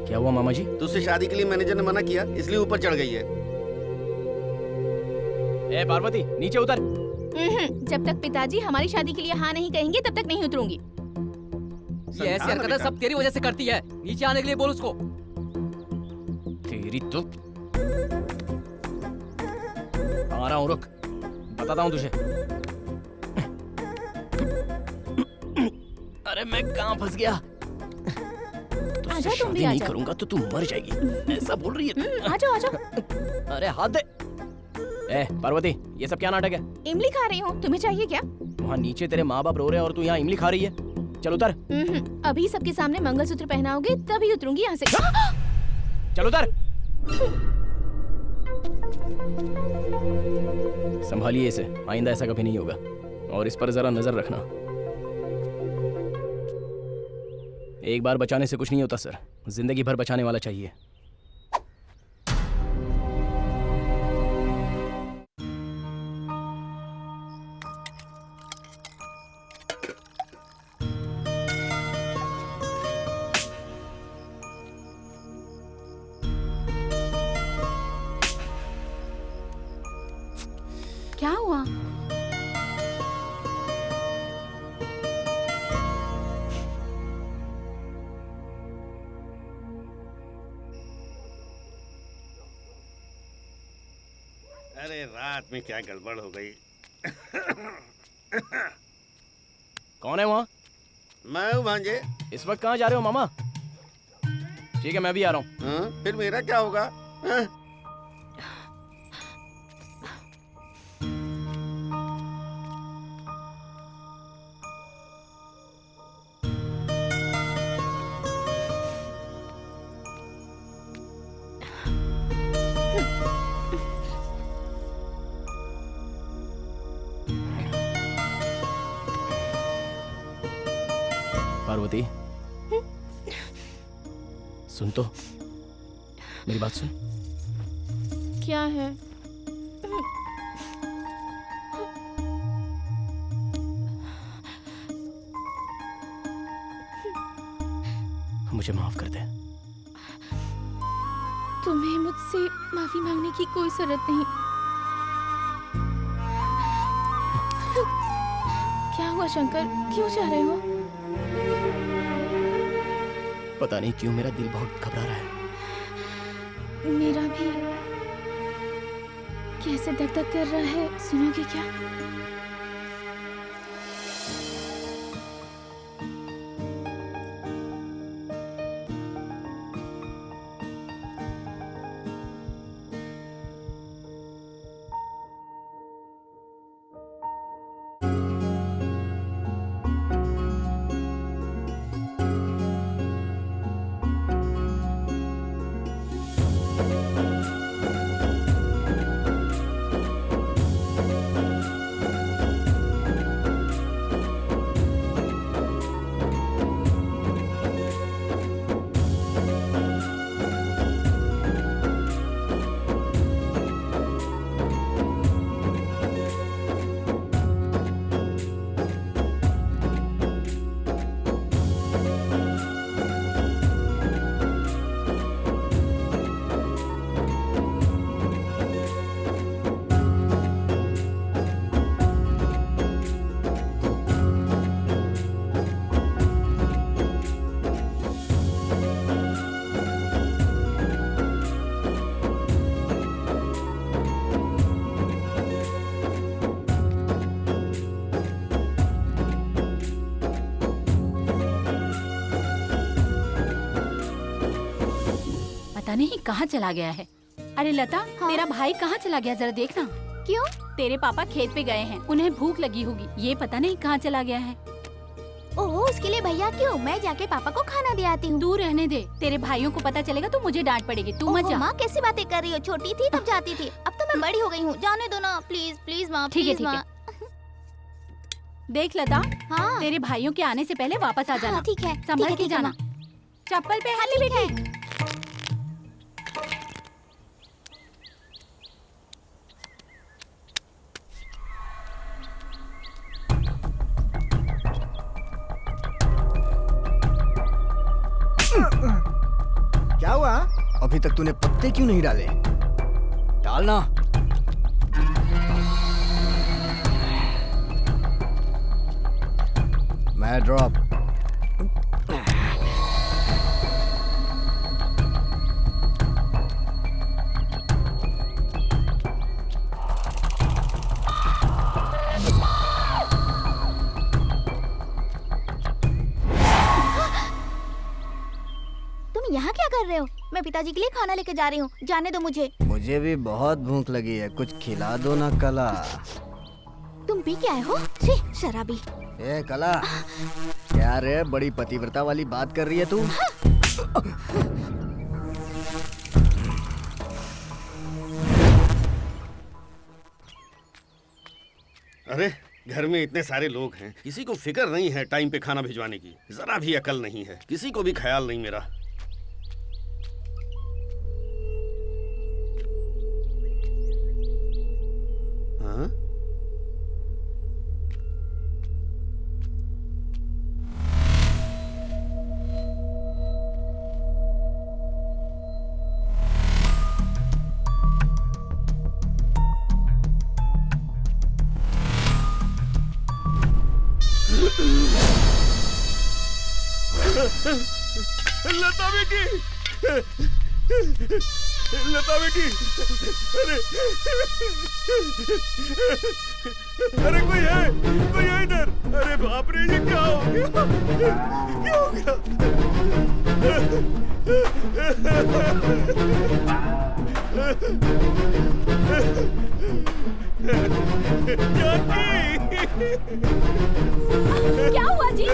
क्या हुआ मामा जी? तुझसे शादी के लिए मैनेजर ने मना किया, इसलिए ऊपर चढ़ गई है। ए पार्वती नीचे उतर। जब तक पिताजी हमारी शादी के लिए हाँ नहीं कहेंगे तब तक नहीं उतरूंगी। ये ऐसी हरकतें सब तेरी वजह से करती है। नीचे आने के लिए बोल उसको। तेरी तो आ रहा हूँ, रुक बताता हूँ तुझे। अरे मैं कहाँ फंस गया? आजा तुम भी शादी नहीं आजा। करूंगा तो तू मर जाएगी, ऐसा बोल रही है। आजा आजा। अरे हाथ दे। ए पार्वती ये सब क्या नाटक है? इमली खा रही हूँ, तुम्हें चाहिए क्या? वहाँ नीचे तेरे माँ बाप रो रहे हैं और तू यहाँ इमली खा रही है। चल उतर। अभी सबके सामने मंगलसूत्र पहनाओगे तभी उतरूंगी यहाँ से। चल उतर। संभालिए इसे, आइंदा ऐसा कभी नहीं होगा और इस पर जरा नजर रखना। एक बार बचाने से कुछ नहीं होता सर, जिंदगी भर बचाने वाला चाहिए। क्या हुआ? अरे रात में क्या गड़बड़ हो गई। कौन है वहाँ? मैं हूँ भांजे। इस वक्त कहाँ जा रहे हो मामा? ठीक है मैं भी आ रहा हूँ। फिर मेरा क्या होगा? पार्वती सुन तो, मेरी बात सुन। क्या है? मुझे माफ कर दे। तुम्हें मुझसे माफी मांगने की कोई जरूरत नहीं। क्या हुआ शंकर, क्यों जा रहे हो? पता नहीं क्यों मेरा दिल बहुत घबरा रहा है। मेरा भी कैसे धक धक कर रहा है, सुनोगे क्या? पता नहीं कहाँ चला गया है। अरे लता, तेरा भाई कहाँ चला गया, जरा देखना। क्यों? तेरे पापा खेत पे गए हैं, उन्हें भूख लगी होगी। ये पता नहीं कहाँ चला गया है। ओह, उसके लिए भैया क्यों? मैं जाके पापा को खाना दे आती हूँ। तू रहने दे, तेरे भाइयों को पता चलेगा तो मुझे डांट पड़ेगी। तू मत जा। माँ कैसी बातें कर रही हो? छोटी थी तब जाती थी, अब तो मैं बड़ी हो गई हूँ। जाने दो ना प्लीज प्लीज माँ। ठीक है प्लीज माँ। देख लता, हाँ तेरे भाइयों के आने से पहले वापस आ जाना। ठीक है, संभल के ठीक है, जाना। चप्पल पे हाथ बैठे। क्या हुआ? अभी तक तूने पत्ते क्यों नहीं डाले? डालना। मैं ड्रॉप। यहाँ क्या कर रहे हो? मैं पिताजी के लिए खाना लेके जा रही हूँ, जाने दो मुझे। मुझे भी बहुत भूख लगी है, कुछ खिला दो ना कला। तुम पी के आए हो? छी, शराबी। ए कला, क्या रे बड़ी पतिव्रता वाली बात कर रही है तू? अरे घर में इतने सारे लोग हैं, किसी को फिक्र नहीं है टाइम पे खाना भिजवाने की। जरा भी अकल नहीं है, किसी को भी ख्याल नहीं मेरा। हाँ? लता बेटी, लता बेटी, अरे कोई है इधर। अरे बाप रे, ये क्या हो गया? क्या हो गया? क्या हुआ जी?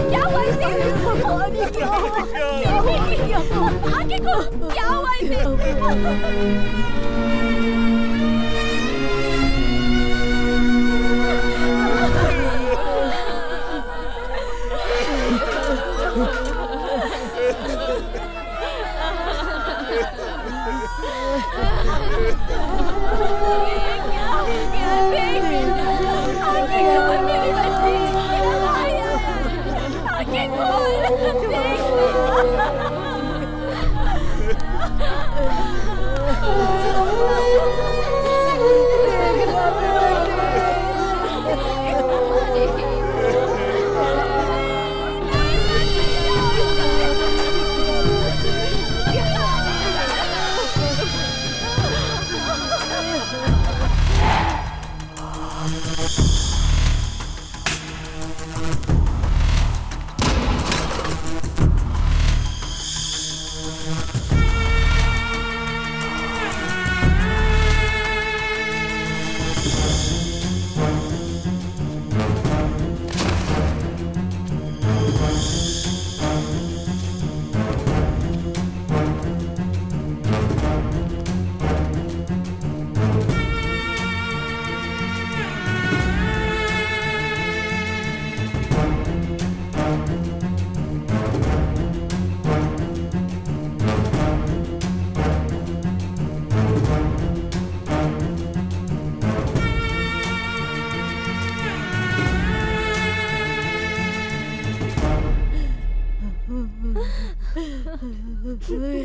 क्या हुआ इसे? क्या हुआ? आगे को क्या हुआ इसे?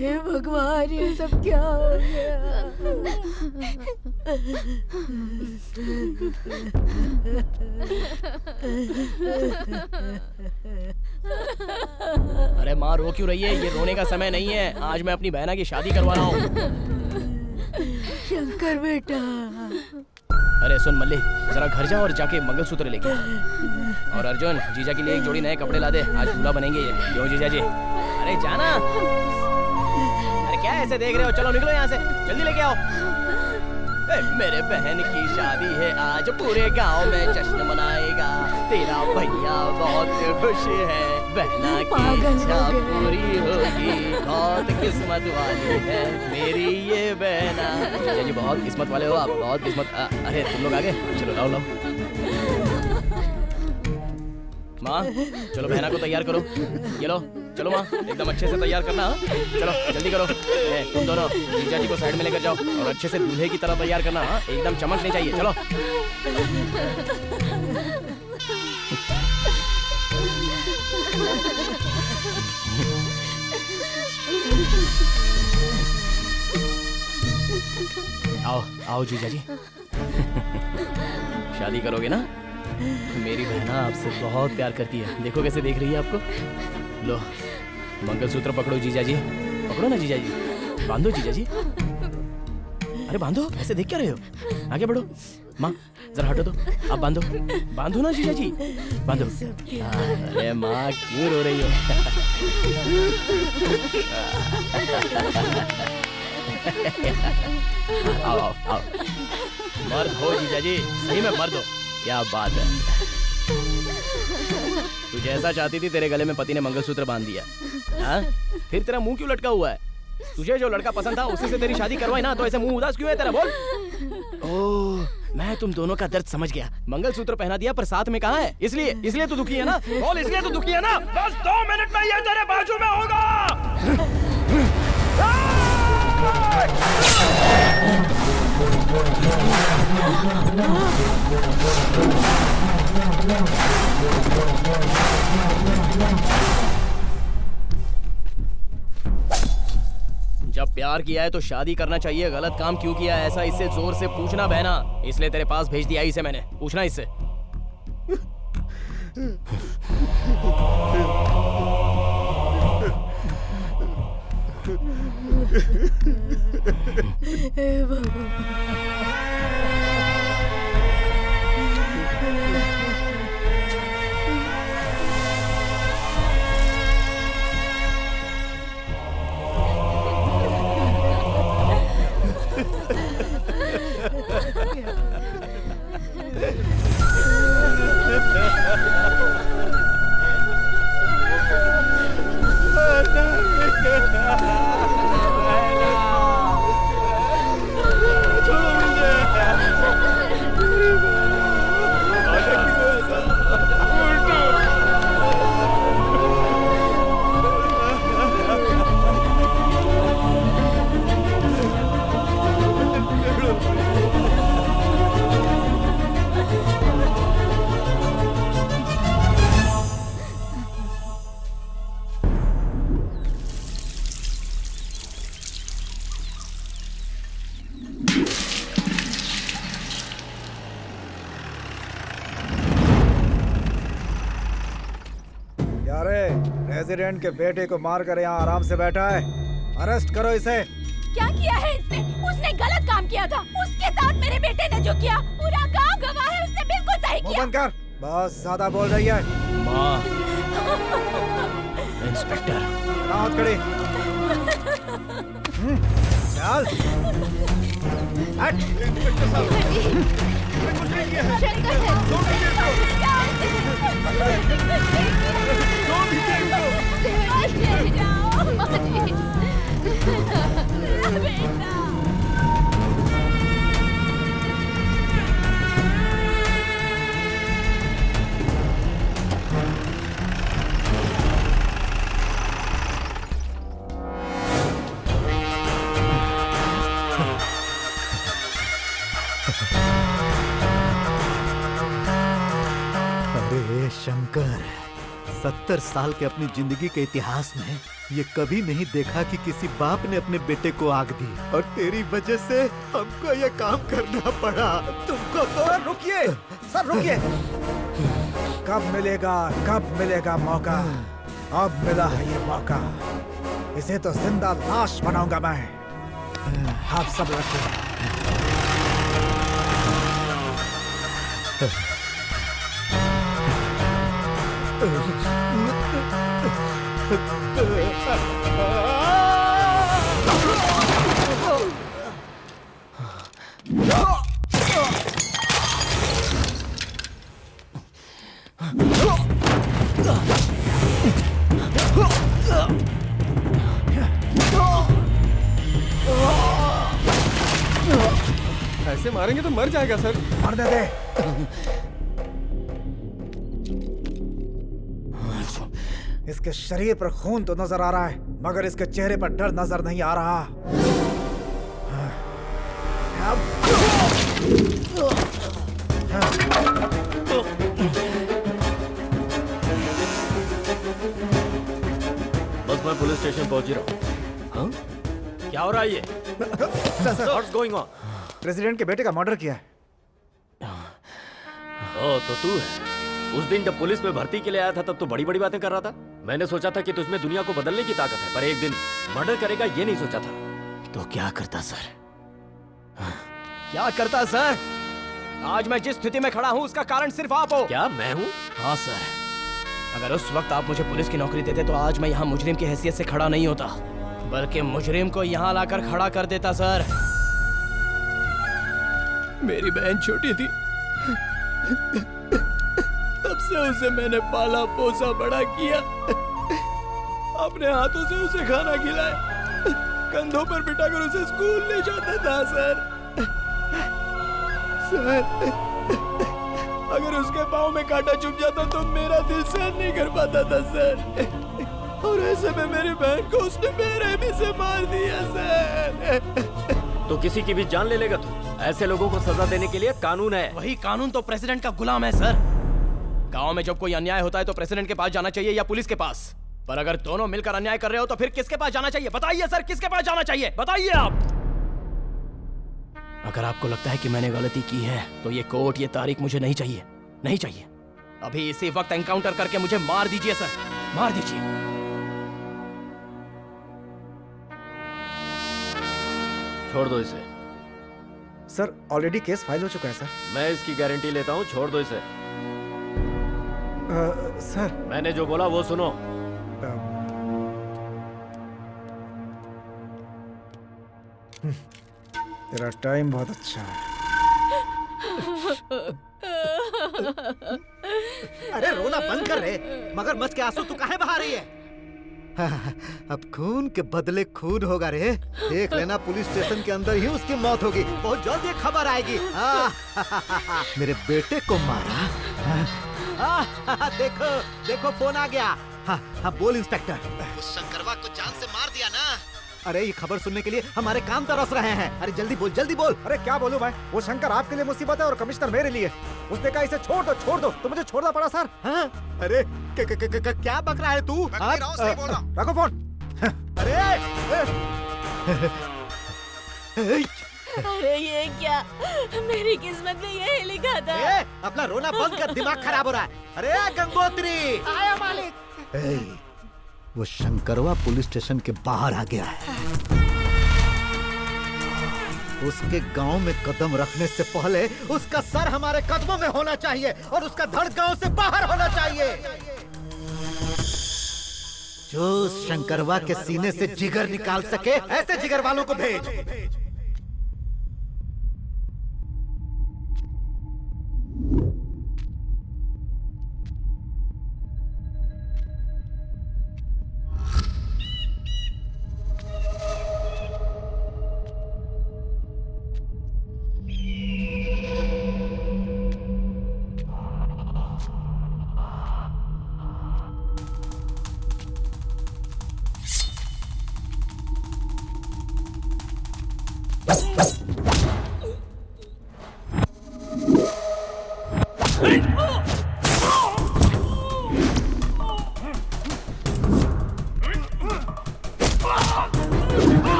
हे भगवान, ये सब क्या हो गया? अरे माँ, रो क्यों रही है? ये रोने का समय नहीं है। आज मैं अपनी बहना की शादी करवा रहा हूँ। शंकर बेटा। अरे सुन मल्ली, जरा घर जा और जाके मंगलसूत्र लेके आ। और अर्जुन, जीजा के लिए एक जोड़ी नए कपड़े ला दे, आज दूल्हा बनेंगे ये। क्यों जीजा जी? अरे जाना। अरे क्या ऐसे देख रहे हो? चलो निकलो यहाँ से, जल्दी लेके आओ। मेरे बहन की शादी है आज, पूरे गांव में जश्न मनाएगा। तेरा भैया बहुत खुश है, बहना की इच्छा पूरी होगी। बहुत किस्मत वाली है मेरी ये बहना। जीजा जी बहुत किस्मत वाले हो आप, बहुत किस्मत। अरे तुम लोग आगे चलो, लाओ लाओ। माँ चलो बहना को तैयार करो। ये लो चलो माँ, एकदम अच्छे से तैयार करना। हाँ? चलो जल्दी करो। तुम दोनों जीजा जी को साइड में लेकर जाओ और अच्छे से दूल्हे की तरह तैयार करना। हाँ? एकदम चमकनी चाहिए। चलो। आओ आओ जीजा जी। शादी करोगे ना? मेरी बहना आपसे बहुत प्यार करती है। देखो कैसे देख रही है आपको। लो मंगलसूत्र पकड़ो जीजा जी। पकड़ो ना जीजा जी। बांधो जीजा जी। अरे बांधो, ऐसे देख क्या रहे हो? आगे बढ़ो। माँ जरा हटो तो। आप बांधो। बांधो ना जीजा जी। बांधो। अरे माँ क्यों रो रही हो? आओ आओ आओ। मर्द हो जीजा जी, सही में मर्द हो। क्या बात है। तू जैसा चाहती थी तेरे गले में पति ने मंगलसूत्र बांध दिया। हाँ? फिर तेरा मुंह क्यों लटका हुआ है? तुझे जो लड़का पसंद था उसी से तेरी शादी करवाई ना, तो ऐसे मुंह उदास क्यों है तेरा? बोल। ओह मैं तुम दोनों का दर्द समझ गया। मंगलसूत्र पहना दिया पर साथ में कहाँ है? इसलिए तू दुखी है ना? बोल, इसलिए तू दुखी है ना? बस 2 मिनट में ये तेरे बाजू में होगा। जब प्यार किया है तो शादी करना चाहिए। गलत काम क्यों किया है ऐसा इससे जोर से पूछना बहना। इसलिए तेरे पास भेज दिया इसे मैंने। पूछना इससे। प्रेसिडेंट के बेटे को मारकर यहाँ आराम से बैठा है। अरेस्ट करो इसे। क्या किया है इसने? उसने गलत काम किया था। उसके साथ मेरे बेटे ने जो किया पूरा गांव गवाह है। उसने बिल्कुल सही किया। बंद कर, बस ज्यादा बोल रही है। माँ। इंस्पेक्टर हाथ खड़ी। चल। इंस्पेक्टर साहब कुछ नहीं किया अरे शंकर, 70 साल के अपनी जिंदगी के इतिहास में ये कभी नहीं देखा कि किसी बाप ने अपने बेटे को आग दी, और तेरी वजह से हमको ये काम करना पड़ा। तुमको तो सर रुकिए, सर रुकिए। कब मिलेगा मौका? अब मिला है ये मौका। इसे तो जिंदा लाश बनाऊंगा मैं। आप सब रखिए। ऐसे मारेंगे तो मर जाएगा सर। मरने दे। इसके शरीर पर खून तो नजर आ रहा है, मगर इसके चेहरे पर डर नजर नहीं आ रहा। बस मैं पुलिस स्टेशन पहुंच ही रहा हूँ। हाँ? क्या हो रहा है ये? What's going on? प्रेसिडेंट के बेटे का मर्डर किया है। ओह, तो तू है। उस दिन जब पुलिस में भर्ती के लिए आया था तब तो बड़ी बड़ी बातें कर रहा था। मैंने सोचा था कि तुझमें दुनिया को बदलने की ताकत है, पर एक दिन मर्डर करेगा ये नहीं सोचा था। तो क्या करता सर? क्या करता सर? आज मैं जिस स्थिति में खड़ा हूँ उसका कारण सिर्फ आप हो। क्या मैं हूँ? हाँ सर, अगर उस वक्त आप मुझे पुलिस की नौकरी देते तो आज मैं यहाँ मुजरिम की हैसियत से खड़ा नहीं होता, बल्कि मुजरिम को यहाँ लाकर खड़ा कर देता। सर, मेरी बहन छोटी थी, तब से उसे मैंने पाला पोसा बड़ा किया, अपने हाथों से उसे खाना खिलाया, कंधों पर बिठाकर उसे स्कूल ले जाता था। सर, अगर उसके पाँव में कांटा चुभ जाता तो मेरा दिल सहन नहीं कर पाता था सर, और ऐसे में मेरी बहन को उसने बेरहमी से मार दिया सर। तो किसी की भी जान ले लेगा तू? ऐसे लोगों को सजा देने के लिए कानून है। वही कानून तो प्रेसिडेंट का गुलाम है सर। गांव में जब कोई अन्याय होता है तो प्रेसिडेंट के पास जाना चाहिए या पुलिस के पास, पर अगर दोनों मिलकर अन्याय कर रहे हो तो फिर किसके पास जाना चाहिए? बताइए सर, किसके पास जाना चाहिए? बताइए आप। अगर आपको लगता है कि मैंने गलती की है तो ये कोर्ट, ये तारीख मुझे नहीं चाहिए, नहीं चाहिए। अभी इसी वक्त एनकाउंटर करके मुझे मार दीजिए सर, मार दीजिए। छोड़ दो इसे। सर, ऑलरेडी केस फाइल हो चुका है सर। मैं इसकी गारंटी लेता हूँ, छोड़ दो इसे। सर, मैंने जो बोला वो सुनो। तेरा टाइम बहुत अच्छा है। अरे रोना बंद कर रे, मगरमच्छ के आंसू तू काहे बहा रही है? अब खून के बदले खून होगा रे। देख लेना, पुलिस स्टेशन के अंदर ही उसकी मौत होगी। बहुत जल्द ये खबर आएगी। मेरे बेटे को मारा। देखो देखो, फोन आ गया। हाँ, बोल इंस्पेक्टर। उस शंकरवा को जान से मार दिया ना? अरे ये खबर सुनने के लिए हमारे कान तरस रहे हैं। अरे जल्दी बोल, जल्दी बोल। अरे क्या बोलूं मैं? वो शंकर आपके लिए मुसीबत है और कमिश्नर मेरे लिए। उसने कहा इसे छोड़ दो, छोड़ दो, तो मुझे छोड़ना पड़ा सर। हाँ? अरे क्या बक रहा है तू? रखो फोन। अरे ये क्या? मेरी किस्मत में यही लिखा था। अपना रोना बंद कर, दिमाग खराब हो रहा है। अरे गंगोत्री, आया मालिक। वो शंकरवा पुलिस स्टेशन के बाहर आ गया है। उसके गांव में कदम रखने से पहले उसका सर हमारे कदमों में होना चाहिए और उसका धड़ गांव से बाहर होना चाहिए। जो उस शंकरवा के सीने से जिगर निकाल सके, ऐसे जिगर वालों को भेज।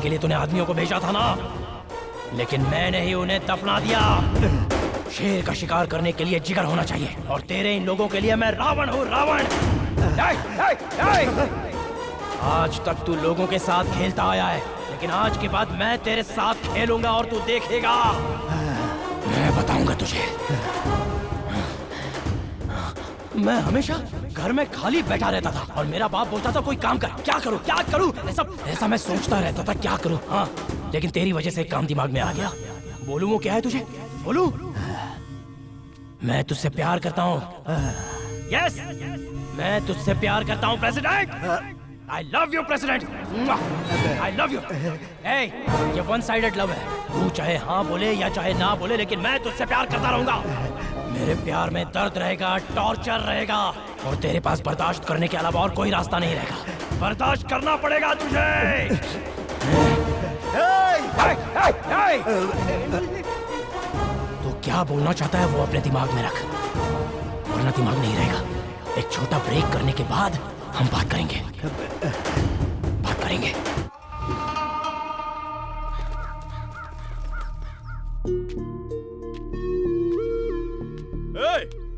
करने के लिए तूने आदमियों को भेजा था ना, लेकिन मैंने ही उन्हें दफना दिया। शेर का शिकार करने के लिए जिगर होना चाहिए, और तेरे इन लोगों के लिए मैं रावण हूँ, रावण। आज तक तू लोगों के साथ खेलता आया है, लेकिन आज के बाद मैं तेरे साथ खेलूंगा और तू देखेगा। मैं बताऊंगा तुझे। मैं हमेशा घर में खाली बैठा रहता था और मेरा बाप बोलता था कोई काम कर। क्या करूं, क्या करूं, ऐसा मैं सोचता रहता था क्या करूं। हाँ, लेकिन तेरी वजह से एक काम दिमाग में आ गया। बोलूं वो क्या है तुझे? बोलूं? मैं तुझसे प्यार करता हूँ। यस, मैं तुझसे प्यार करता हूँ president. I love you, president. I love you। ये वन साइडेड लव है। तू चाहे हाँ बोले या चाहे ना बोले, लेकिन मैं तुझसे प्यार करता रहूंगा। मेरे प्यार में दर्द रहेगा, टॉर्चर रहेगा, और तेरे पास बर्दाश्त करने के अलावा और कोई रास्ता नहीं रहेगा। बर्दाश्त करना पड़ेगा तुझे। तो क्या बोलना चाहता है वो अपने दिमाग में रख, वरना दिमाग नहीं रहेगा। एक छोटा ब्रेक करने के बाद हम बात करेंगे।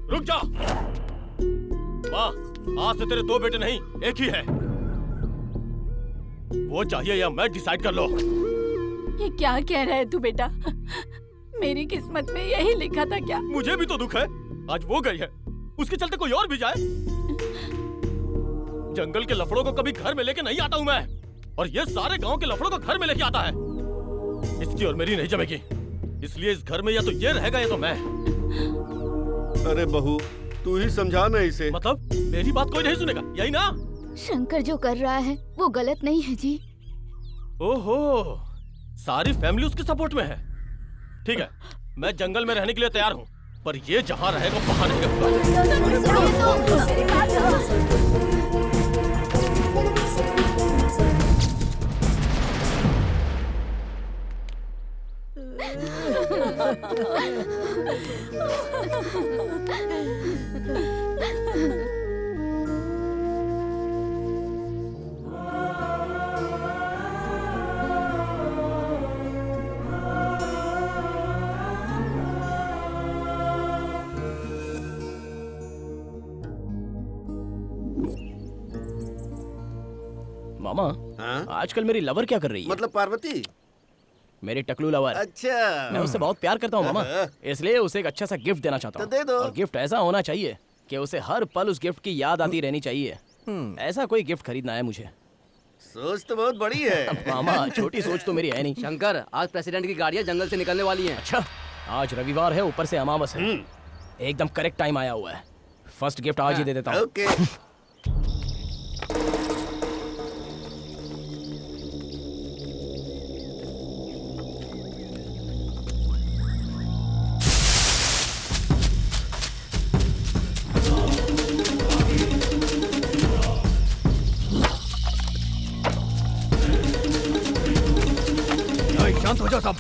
रुक जा। माँ, आज से तेरे दो बेटे नहीं, एक ही है। वो चाहिए या मैं डिसाइड कर लो। ये क्या कह रहा है तू बेटा? मेरी किस्मत में यही लिखा था क्या? मुझे भी तो दुख है। आज वो गई है, उसके चलते कोई और भी जाए। जंगल के लफड़ों को कभी घर में लेके नहीं आता हूँ मैं, और ये सारे गांव के लफड़ों को घर में लेके आता है। इसकी और मेरी नहीं जमेगी, इसलिए इस घर में या तो ये रहेगा या तो मैं। अरे बहू, तू ही समझा ना इसे। मतलब मेरी बात कोई नहीं सुनेगा, यही ना? शंकर जो कर रहा है वो गलत नहीं है जी। ओहो, सारी फैमिली उसके सपोर्ट में है। ठीक है, मैं जंगल में रहने के लिए तैयार हूँ, पर ये जहाँ रहेगा वहाँ नहीं मामा, आजकल मेरी लवर क्या कर रही है? मतलब पार्वती? मेरी टकलू लवर। अच्छा। मैं उससे बहुत प्यार करता हूँ मामा, इसलिए उसे एक अच्छा सा गिफ्ट देना चाहता हूँ। तो दे दो। और गिफ्ट ऐसा होना चाहिए कि उसे हर पल उस गिफ्ट की याद आती रहनी चाहिए। ऐसा कोई गिफ्ट खरीदना है मुझे। सोच तो बहुत बड़ी है। मामा, छोटी सोच तो मेरी है नहीं। शंकर, आज प्रेसिडेंट की गाड़ियाँ जंगल से निकलने वाली हैं। अच्छा, आज रविवार है, ऊपर से अमावस है। एकदम करेक्ट टाइम आया हुआ है। फर्स्ट गिफ्ट आज ही दे देता हूँ। ओके। शांत हो जाओ सब।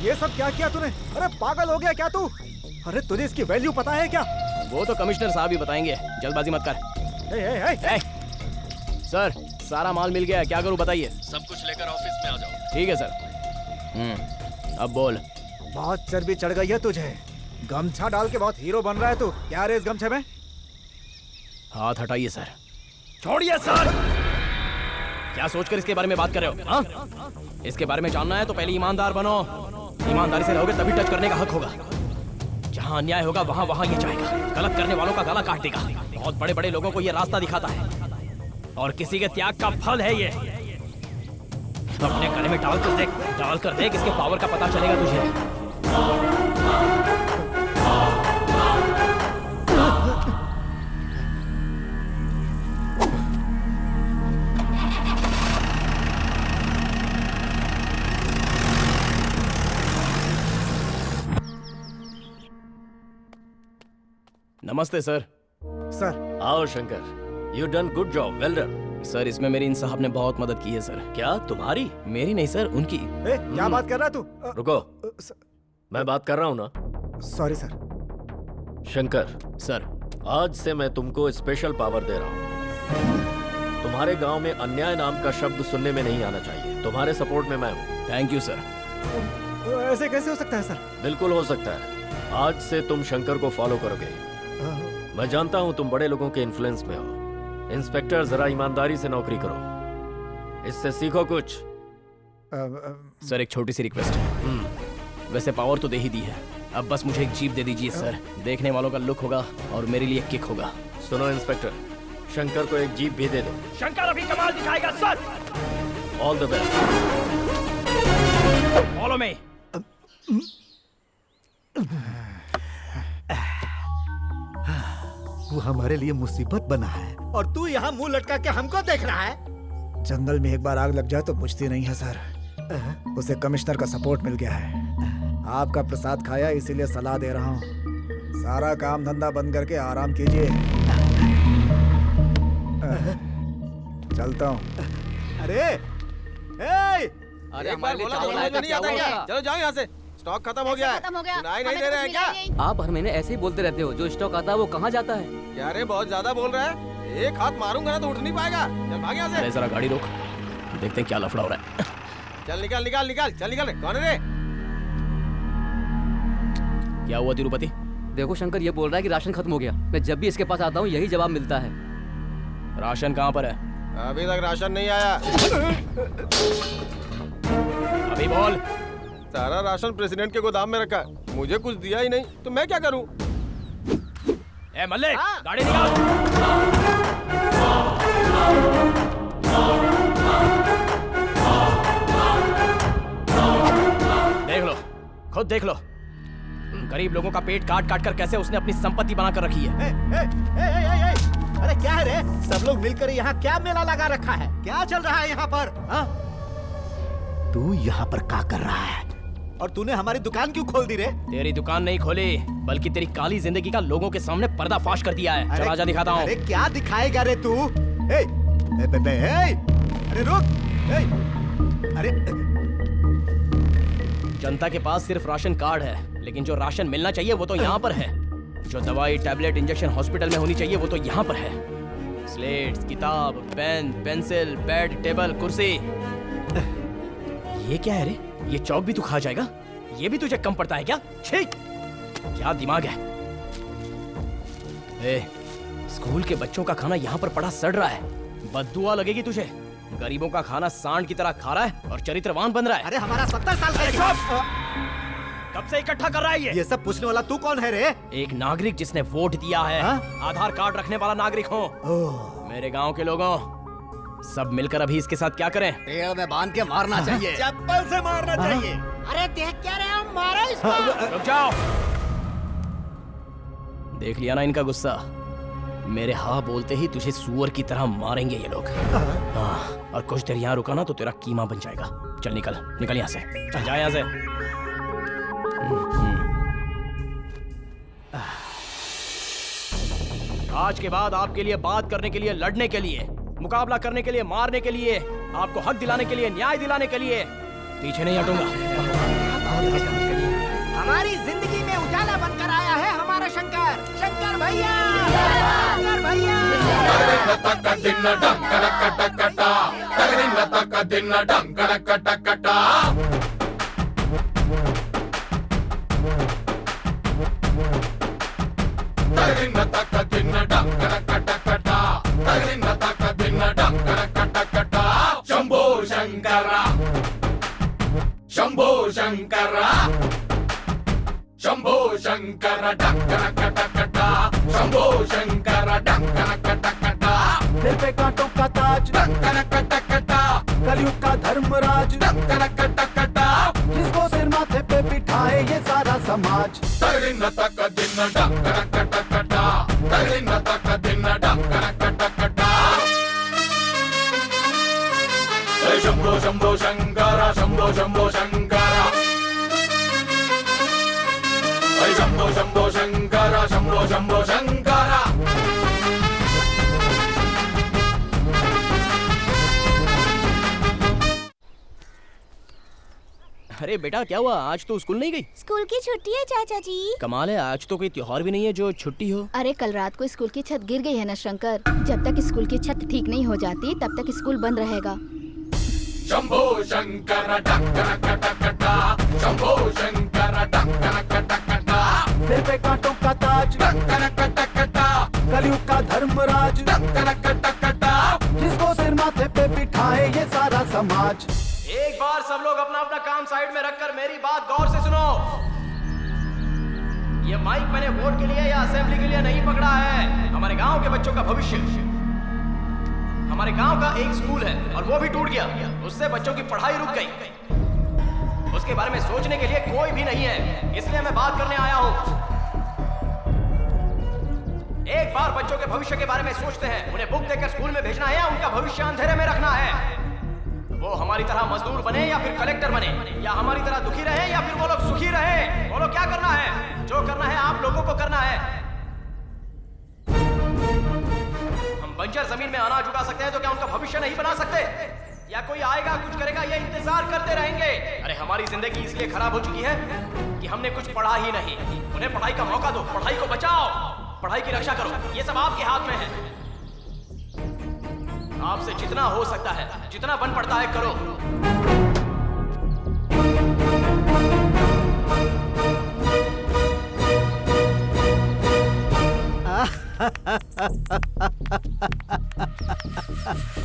ये सब क्या किया तूने? अरे पागल हो गया क्या तू? अरे तुझे इसकी वैल्यू पता है क्या? वो तो कमिश्नर साहब ही बताएंगे, जल्दबाजी मत कर। सर सारा माल मिल गया, क्या करूं बताइए? सब कुछ लेकर ऑफिस में आ जाओ। ठीक है सर। अब बोल। बहुत चर्बी चढ़ गई है तुझे, गमछा डाल के बहुत हीरो बन रहा है तू। क्या रे इस गमछे में? हाथ हटाइए सर। छोड़िए सर। क्या सोचकर इसके बारे में बात कर रहे हो? हाँ? इसके बारे में जानना है तो पहले ईमानदार बनो। ईमानदारी से रहोगे तभी टच करने का हक होगा। जहाँ अन्याय होगा वहाँ वहाँ ये जाएगा, गलत करने वालों का गला काट देगा। बहुत बड़े बड़े लोगों को ये रास्ता दिखाता है और किसी के त्याग का फल है ये। अपने गले में डाल कर देख, इसके पावर का पता चलेगा तुझे। नमस्ते सर। सर आओ Shankar, you done good job, well done. Sir इसमें मेरी इन साहब ने बहुत मदद की है सर। क्या तुम्हारी? मेरी नहीं सर, उनकी। क्या बात कर रहा है तू? रुको, मैं बात कर रहा हूँ ना। Sorry sir. शंकर सर, आज से मैं तुमको स्पेशल पावर दे रहा हूँ। तुम्हारे गांव में अन्याय नाम का शब्द सुनने में नहीं आना चाहिए। तुम्हारे सपोर्ट में मैं हूँ। Thank you sir. ऐसे कैसे हो सकता है सर? बिल्कुल हो सकता है। आज से तुम शंकर को फॉलो करोगे। मैं जानता हूँ तुम बड़े लोगों के इन्फ्लुएंस में हो। इंस्पेक्टर जरा ईमानदारी से नौकरी करो, इससे सीखो कुछ। सर एक छोटी सी रिक्वेस्ट है। वैसे पावर तो दे ही दी है, अब बस मुझे एक जीप दे दीजिए सर। देखने वालों का लुक होगा और मेरे लिए किक होगा। सुनो इंस्पेक्टर, शंकर को एक जीप भी दे दो। शंकर अभी कमाल दिखाएगा sir. All the best. Follow me. वो हमारे लिए मुसीबत बना है और तू यहाँ मुंह लटका के हमको देख रहा है। जंगल में एक बार आग लग जाए तो बुझती नहीं है सर। उसे कमिश्नर का सपोर्ट मिल गया है। आपका प्रसाद खाया इसीलिए सलाह दे रहा हूँ। सारा काम धंधा बंद करके आराम कीजिए। चलता हूँ। अरे एक बार बोला तो नहीं आता क्या? चलो जाओ यहाँ से, स्टॉक खत्म हो गया है। सुनाई नहीं दे रहे हैं क्या? आप हर महीने ऐसे ही बोलते रहते हो, जो स्टॉक आता है वो कहाँ जाता है? क्या रे बहुत ज्यादा बोल रहा है? एक हाथ मारूंगा ना तो उठ नहीं पाएगा। चल भाग यहाँ से। अरे जरा गाड़ी रोक, देखते हैं क्या लफड़ा हो रहा है। चल निकाल निकाल निकाल, चल निकाल। कौन है रे? क्या हुआ तिरुपति? देखो शंकर ये बोल रहा है कि राशन खत्म हो गया। मैं जब भी इसके पास आता हूँ यही जवाब मिलता है। राशन कहाँ पर है? अभी तक राशन नहीं आया। अभी बोल। सारा राशन प्रेसिडेंट के गोदाम में रखा है, मुझे कुछ दिया ही नहीं तो मैं क्या करूं? ए मल्लिक, गाड़ी निकाल। देख लो, खुद देख लो, गरीब लोगों का पेट काट काट कर कैसे उसने अपनी संपत्ति बनाकर रखी है। अरे क्या है रे? सब लोग मिलकर यहाँ क्या मेला लगा रखा है? क्या चल रहा है यहाँ पर? तू यहाँ पर क्या कर रहा है? और तूने हमारी दुकान क्यों खोल दी रे? तेरी दुकान नहीं खोली, बल्कि तेरी काली जिंदगी का लोगों के सामने पर्दाफाश कर दिया है। चल आजा दिखाता हूँ। अरे क्या दिखाएगा रे तू? अरे रुक! अरे जनता के पास सिर्फ राशन कार्ड है, लेकिन जो राशन मिलना चाहिए वो तो यहाँ पर है। जो दवाई, टैबलेट, इंजेक्शन हॉस्पिटल में होनी चाहिए वो तो यहाँ पर है। स्लेट्स, किताब, पेन, पेंसिल, बेड, टेबल, कुर्सी। ये क्या है रे? ये चौक भी तू खा जाएगा? ये भी तुझे कम पड़ता है क्या? ठीक, क्या दिमाग है? स्कूल के बच्चों का खाना यहाँ पर पड़ा सड़ रहा है, बददुआ लगेगी तुझे। गरीबों का खाना सांड की तरह खा रहा है और चरित्रवान बन रहा है। अरे हमारा 70 साल का कब से इकट्ठा कर रहा है ये सब पूछने वाला तू कौन है रे? एक नागरिक जिसने वोट दिया है। आधार कार्ड रखने वाला नागरिक हूँ। मेरे गांव के लोगों, सब मिलकर अभी इसके साथ क्या करें? पेड़ में बांध के मारना चाहिए। चप्पल से मारना चाहिए। अरे देख क्या रहे हो? मारो इसको। रुक जाओ। देख लिया ना इनका गुस्सा? मेरे हाँ बोलते ही तुझे सुअर की तरह मारेंगे ये लोग। और कुछ देर यहाँ रुका ना तो तेरा कीमा बन जाएगा। चल निकल, निकल यहाँ से। चल जा यहाँ से। आज के बाद आपके लिए बात करने के लिए, लड़ने के लिए, मुकाबला करने के लिए, मारने के लिए, आपको हक दिलाने के लिए, न्याय दिलाने के लिए पीछे नहीं हटूंगा। हमारी जिंदगी में उजाला बनकर आया है हमारा शंकर। शंकर भैया, शंकर भैया। शंभो शंकरा, शंभो शंकरा, शंभो शंकरा डंकरकटकटा, शंभो शंकरा डंकरकटकटा। सिर पे कांटों का ताज डंकरकटकटा, कलयुग का धर्मराज डंकरकटकटा, जिसको सिर माथे पे बिठाए ये सारा समाज। तगड़िन तक दिन डंकरकटकटा, तगड़िन तक दिन डंकरकटकटा। शंभो शंभो शंकरा, शंभो शंभो शंकरा, शंभो शंभो शंकरा, शंभो शंभो शंकरा। अरे बेटा क्या हुआ, आज तो स्कूल नहीं गई? स्कूल की छुट्टी है चाचा जी। कमाल है, आज तो कोई त्योहार भी नहीं है जो छुट्टी हो। अरे कल रात को स्कूल की छत गिर गई है ना शंकर। जब तक स्कूल की छत ठीक नहीं हो जाती तब तक स्कूल बंद रहेगा। शंभो शंकर डंकरकटकटा, शंभो शंकर डंकरकटकटा। सिर पे कांटों का ताज डंकरकटकटा, कलयुग का धर्मराज डंकरकटकटा, जिसको सिर माथे पे बिठाए ये सारा समाज। एक बार सब लोग अपना अपना काम साइड में रखकर मेरी बात गौर से सुनो। ये माइक मैंने वोट के लिए या असेंबली के लिए नहीं पकड़ा है। हमारे गांव के बच्चों का भविष्य। हमारे गांव का एक स्कूल है और वो भी टूट गया, उससे बच्चों की पढ़ाई रुक गई। उसके बारे में सोचने के लिए कोई भी नहीं है, इसलिए मैं बात करने आया हूं। एक बार बच्चों के भविष्य के बारे में सोचते हैं, उन्हें बुक देकर स्कूल में भेजना है या उनका भविष्य अंधेरे में रखना है। वो हमारी तरह मजदूर बने या फिर कलेक्टर बने, या हमारी तरह दुखी रहे या फिर वो लोग सुखी रहे। बोलो क्या करना है? जो करना है आप लोगों को करना है। हम बंजर जमीन में अनाज उगा सकते हैं तो क्या उनका भविष्य नहीं बना सकते? या कोई आएगा कुछ करेगा, ये इंतजार करते रहेंगे? अरे हमारी जिंदगी इसलिए खराब हो चुकी है कि हमने कुछ पढ़ा ही नहीं। उन्हें पढ़ाई का मौका दो, पढ़ाई को बचाओ, पढ़ाई की रक्षा करो। ये सब आपके हाथ में है। आपसे जितना हो सकता है, जितना बन पड़ता है करो।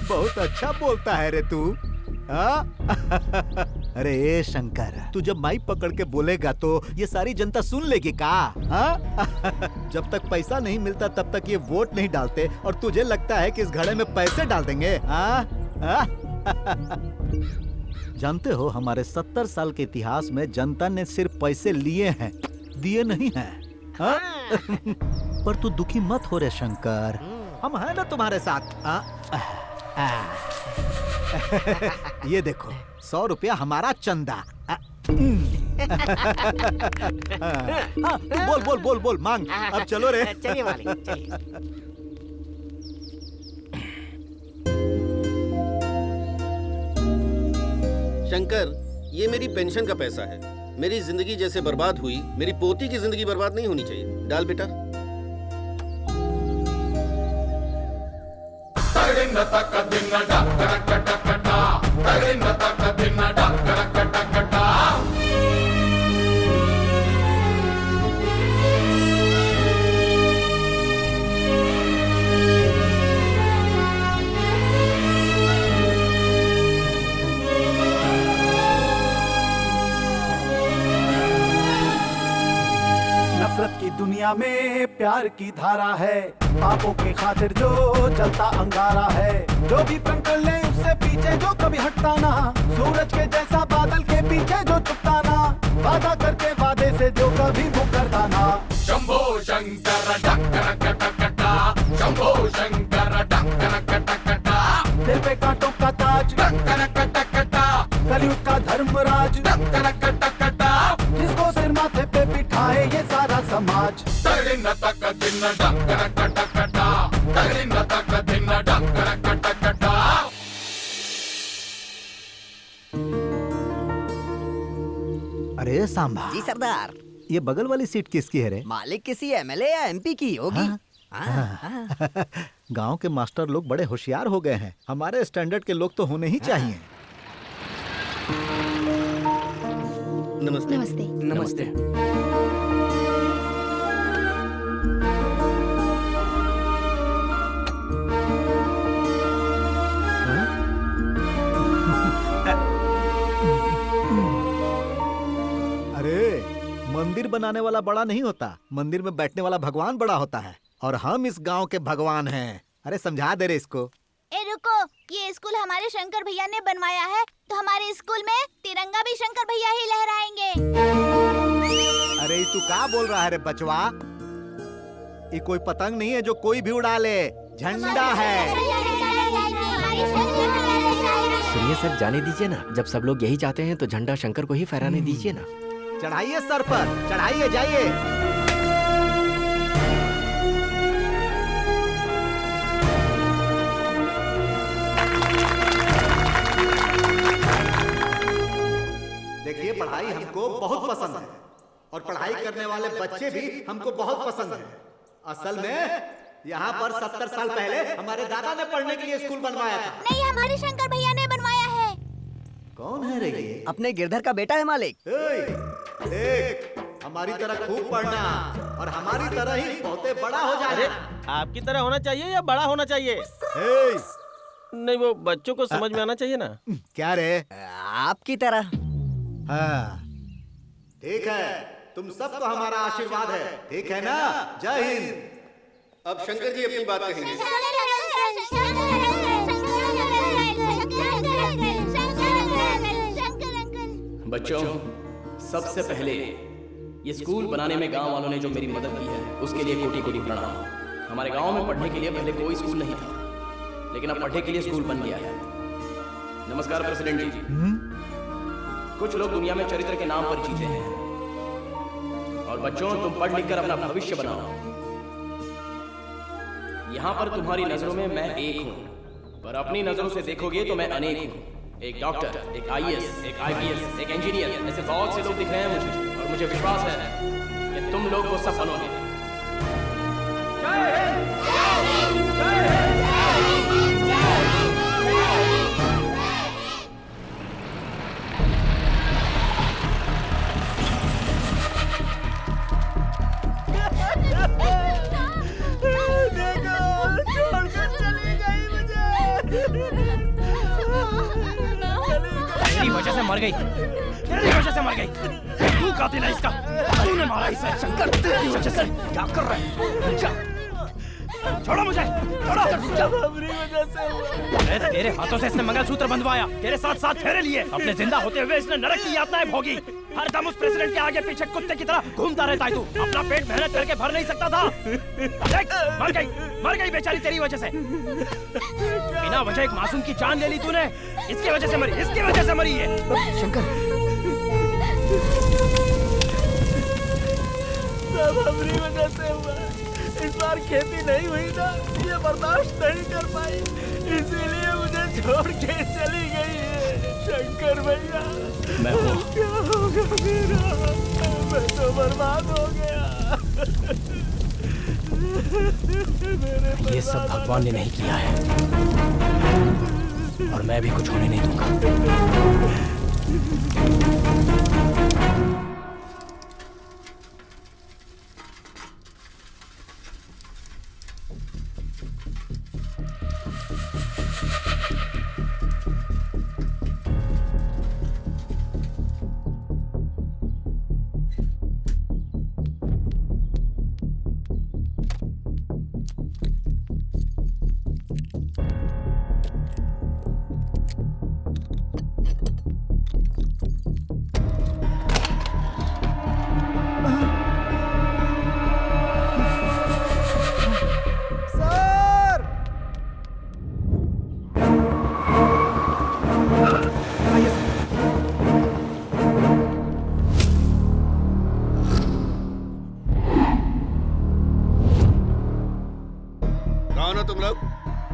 बहुत अच्छा बोलता है रे तू। अरे ए शंकर, तू जब माइक पकड़ के बोलेगा तो ये सारी जनता सुन लेगी का? जब तक पैसा नहीं मिलता तब तक ये वोट नहीं डालते, और तुझे लगता है कि इस घड़े में पैसे डाल देंगे? जानते हो हमारे 70 साल के इतिहास में जनता ने सिर्फ पैसे लिए हैं, दिए नहीं हैं। पर तू दुखी मत हो रे शंकर, हम हैं ना तुम्हारे साथ। ये देखो 100 रुपया हमारा चंदा। बोल बोल बोल बोल मांग। अब चलो रे। चलिए मालिक, चलिए। शंकर, ये मेरी पेंशन का पैसा है। मेरी जिंदगी जैसे बर्बाद हुई, मेरी पोती की जिंदगी बर्बाद नहीं होनी चाहिए। डाल बेटा। नफरत की दुनिया में प्यार की धारा है, पापों की खातिर जो जलता अंगारा है। जो भी प्रण कर ले उससे पीछे जो कभी हटता ना, सूरज के जैसा बादल के पीछे जो छुपता ना, वादा करके वादे से जो कभी मुकरता ना। शंभो शंकर डंकरकटकटा, शंभो शंकर डंकरकटकटा। सिर पे कांटों का ताज डंकरकटकटा, कलयुग का धर्मराज डंकरकटकटा, जिसको सिर माथे पे बिठाए ये सारा समाज। तगड़िन तक दिन डंकरकटकटा, तगड़िन तक दिन डंकरकटकटा। अरे सांभा, जी सरदार। ये बगल वाली सीट किसकी है रे? मालिक किसी एमएलए या एमपी की होगी। गांव के मास्टर लोग बड़े होशियार हो गए हैं। हमारे स्टैंडर्ड के लोग तो होने ही चाहिए। नमस्ते। नमस्ते। नमस्ते। अरे मंदिर बनाने वाला बड़ा नहीं होता, मंदिर में बैठने वाला भगवान बड़ा होता है। और हम इस गांव के भगवान हैं। अरे समझा दे रे इसको। ए रुको, ये स्कूल हमारे शंकर भैया ने बनवाया है, तो हमारे स्कूल में तिरंगा भी शंकर भैया ही लहराएंगे। अरे तू क्या बोल रहा है रे बचवा? ये कोई पतंग नहीं है जो कोई भी उड़ा ले, झंडा है। सुनिए सर, जाने दीजिए ना। जब सब लोग यही चाहते हैं तो झंडा शंकर को ही फहराने दीजिए ना। चढ़ाइए सर पर, चढ़ाइए, जाइए। देखिए, पढ़ाई हमको बहुत पसंद है और पढ़ाई करने वाले बच्चे भी हमको बहुत पसंद है। असल में यहाँ पर 70 साल पहले हमारे दादा ने पढ़ने के लिए स्कूल बनवाया था। नहीं, हमारे शंकर भैया ने बनवाया है। कौन है रे ये? अपने गिरधर का बेटा है मालिक। देख, हमारी तरह खूब पढ़ना और हमारी तरह ही बहुते बड़ा हो जाना। आपकी तरह होना चाहिए या बड़ा होना चाहिए? नहीं, वो बच्चों को समझ में आना चाहिए ना। क्या रे? आपकी तरह। हाँ, ठीक है, तुम सबको हमारा आशीर्वाद है, ठीक है ना? जय हिंद। अब शंकर जी अपनी बात कहेंगे। बच्चों, सबसे पहले ये स्कूल बनाने में गांव वालों ने जो मेरी मदद की है उसके लिए कोटि कोटि प्रणाम। हमारे गांव में पढ़ने के लिए पहले कोई स्कूल नहीं था, लेकिन अब पढ़ने के लिए स्कूल बन गया है। नमस्कार प्रेसिडेंट जी। कुछ लोग दुनिया में चरित्र के नाम पर जीते हैं, और बच्चों, तुम पढ़ लिख कर अपना भविष्य बनाओ। यहाँ पर तुम्हारी नजरों में मैं एक हूँ, पर अपनी नजरों से देखोगे तो मैं अनेक हूँ। एक डॉक्टर, एक आईएएस, एक आईपीएस, एक इंजीनियर, ऐसे बहुत से लोग दिख रहे हैं मुझे, और मुझे विश्वास है कि तुम लोग वो सब बनोगे। जय हिंद! जय हिंद! जय हिंद! तेरी वजह से मर गई, तेरी वजह से मर गई। तू कातिल है इसका, तूने मारा इसे। शंकर, तेरी वजह से। क्या कर रहा है? छोड़ो मुझे, छोड़ो। तेरे हाथों से इसने मंगलसूत्र बंधवाया, तेरे साथ साथ फेरे लिए। अपने जिंदा होते हुए इसने नरक की यातनाएं भोगी। हर दम उस प्रेसिडेंट के आगे पीछे कुत्ते की तरह घूमता रहता है तू। अपना पेट मेहनत करके भर नहीं सकता था। देख, मर गई बेचारी तेरी वजह से। बिना वजह एक मासूम की जान ले ली तूने। इसकी वजह से मरी, इसकी वजह से मरी है। शंकर, सब हमारी वजह से हुआ। इस बार खेती नहीं हुई ना, ये बर्दाश्त नहीं कर पाई, इसीलिए मुझे छोड़ के चली गई है। शंकर भैया, मैं हूँ। क्या होगा मेरा? मैं तो बर्बाद हो गया। ये सब भगवान ने नहीं किया है, और मैं भी कुछ होने नहीं दूंगा।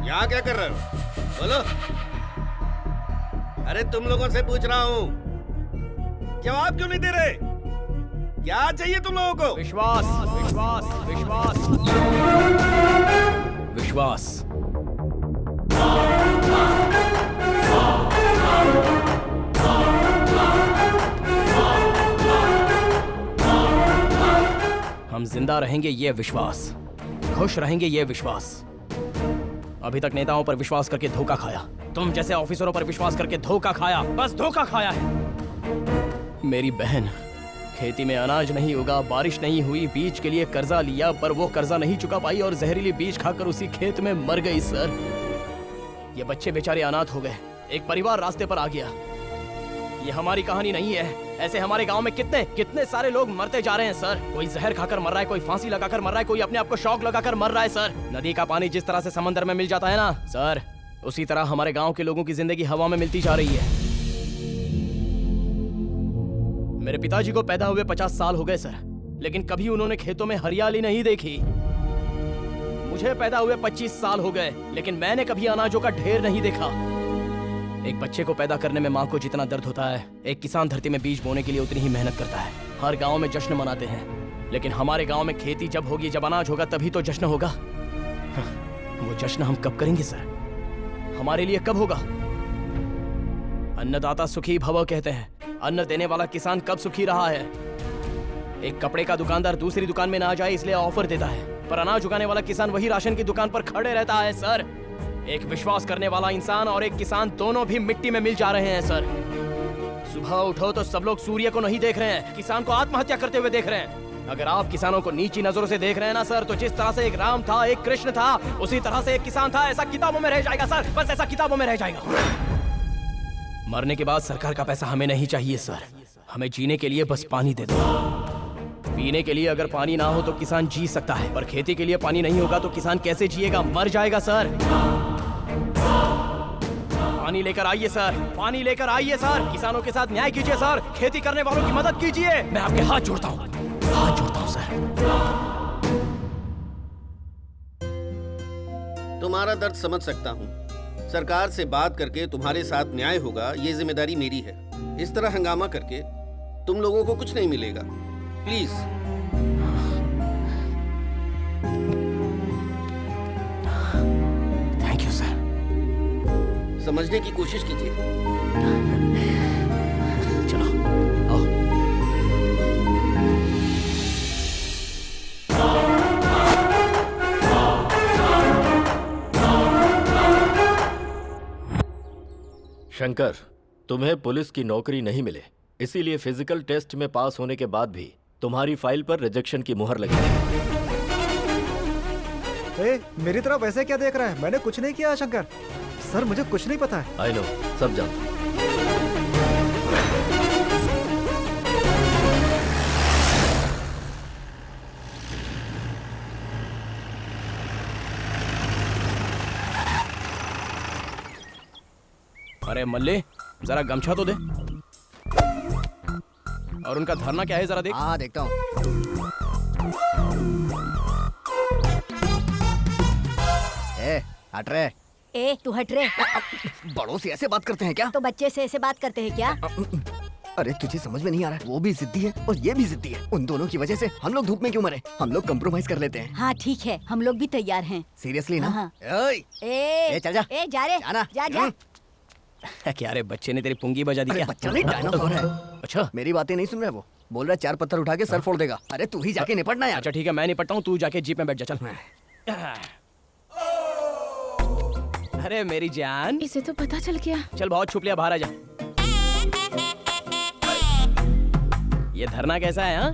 यहाँ क्या कर रहे हो? बोलो। अरे तुम लोगों से पूछ रहा हूँ। जवाब क्यों नहीं दे रहे? क्या चाहिए तुम लोगों को? विश्वास, विश्वास, विश्वास, विश्वास। हम जिंदा रहेंगे ये विश्वास, खुश रहेंगे ये विश्वास। अभी तक नेताओं पर विश्वास करके धोखा खाया, तुम जैसे ऑफिसरों पर विश्वास करके धोखा खाया, बस धोखा खाया है। मेरी बहन, खेती में अनाज नहीं उगा, बारिश नहीं हुई, बीज के लिए कर्जा लिया पर वो कर्जा नहीं चुका पाई और जहरीली बीज खाकर उसी खेत में मर गई सर। ये बच्चे बेचारे अनाथ हो गए, एक परिवार रास्ते पर आ गया। ये हमारी कहानी नहीं है, ऐसे हमारे गांव में कितने सारे लोग मरते जा रहे हैं सर। कोई जहर खाकर मर रहा है, कोई फांसी लगाकर मर रहा है, कोई अपने आप को शॉक लगाकर मर रहा है सर। नदी का पानी जिस तरह से समंदर में मिल जाता है ना सर, उसी तरह हमारे गांव के लोगों की जिंदगी हवा में मिलती जा रही है। मेरे पिताजी को पैदा हुए 50 साल हो गए सर, लेकिन कभी उन्होंने खेतों में हरियाली नहीं देखी। मुझे पैदा हुए 25 साल हो गए, लेकिन मैंने कभी अनाजों का ढेर नहीं देखा। एक बच्चे को पैदा करने में माँ को जितना दर्द होता है, एक किसान धरती में बीज बोने के लिए उतनी ही मेहनत करता है। हर गांव में जश्न मनाते हैं, लेकिन हमारे गांव में खेती जब होगी, जब अनाज होगा, तभी तो जश्न होगा। वो जश्न हम कब करेंगे सर? हमारे लिए कब होगा? अन्नदाता सुखी भव कहते हैं, अन्न देने वाला किसान कब सुखी रहा है? एक कपड़े का दुकानदार दूसरी दुकान में ना जाए इसलिए ऑफर देता है, पर अनाज उगाने वाला किसान वही राशन की दुकान पर खड़े रहता है सर। एक विश्वास करने वाला इंसान और एक किसान दोनों भी मिट्टी में मिल जा रहे हैं सर। सुबह उठो तो सब लोग सूर्य को नहीं देख रहे हैं, किसान को आत्महत्या करते हुए देख रहे हैं। अगर आप किसानों को नीची नजरों से देख रहे हैं ना सर, तो जिस तरह से एक राम था, एक कृष्ण था, उसी तरह से एक किसान था। ऐसा किताबों में रह जाएगा सर, बस ऐसा किताबों में रह जाएगा। मरने के बाद सरकार का पैसा हमें नहीं चाहिए सर, हमें जीने के लिए बस पानी दे दो। पीने के लिए अगर पानी ना हो तो किसान जी सकता है, पर खेती के लिए पानी नहीं होगा तो किसान कैसे जिएगा? मर जाएगा सर। पानी लेकर आइए सर, पानी लेकर आइए सर, किसानों के साथ न्याय कीजिए सर, खेती करने वालों की मदद कीजिए। मैं आपके हाथ जोड़ता हूँ, हाथ जोड़ता हूँ सर। तुम्हारा दर्द समझ सकता हूँ। सरकार से बात करके तुम्हारे साथ न्याय होगा, ये जिम्मेदारी मेरी है। इस तरह हंगामा करके तुम लोगों को कुछ नहीं मिलेगा। Please thank you sir. समझने की कोशिश कीजिए। चलो आओ। शंकर, तुम्हें पुलिस की नौकरी नहीं मिले, इसीलिए फिजिकल टेस्ट में पास होने के बाद भी तुम्हारी फाइल पर रिजेक्शन की मुहर लगी है। मेरी तरफ ऐसे क्या देख रहा है? मैंने कुछ नहीं किया शंकर सर, मुझे कुछ नहीं पता है। आई नो, सब जानता हूं। अरे मल्ले, जरा गमछा तो दे। और उनका धरना क्या है जरा देख। हाँ देखता हूँ। हट रे। ए तू हट रे। बड़ों से ऐसे बात करते हैं क्या? तो बच्चे से ऐसे बात करते हैं क्या? अरे तुझे समझ में नहीं आ रहा है, वो भी जिद्दी है और ये भी जिद्दी है। उन दोनों की वजह से हम लोग धूप में क्यों मरे? हम लोग कंप्रोमाइज कर लेते हैं। हाँ ठीक है, हम लोग भी तैयार हैं। सीरियसली ना? हाँ। ए चल जा। ए जा रे, जाना। जा जा। क्या रे, बच्चे ने तेरी पुंगी बजा दी क्या? बच्चा नहीं, डायनासोर है। अच्छा, मेरी बातें नहीं सुन रहा है वो। बोल रहा है 4 पत्थर उठा के सर फोड़ देगा। अरे तू ही जाके निपटना यार। अच्छा ठीक है, मैं निपटता हूँ, तू जाके जीप में बैठ जा। चल। अरे मेरी जान, इसे तो पता चल गया। चल बहुत छुप लिया, बाहर आ जा। ये धरना कैसा है? हाँ,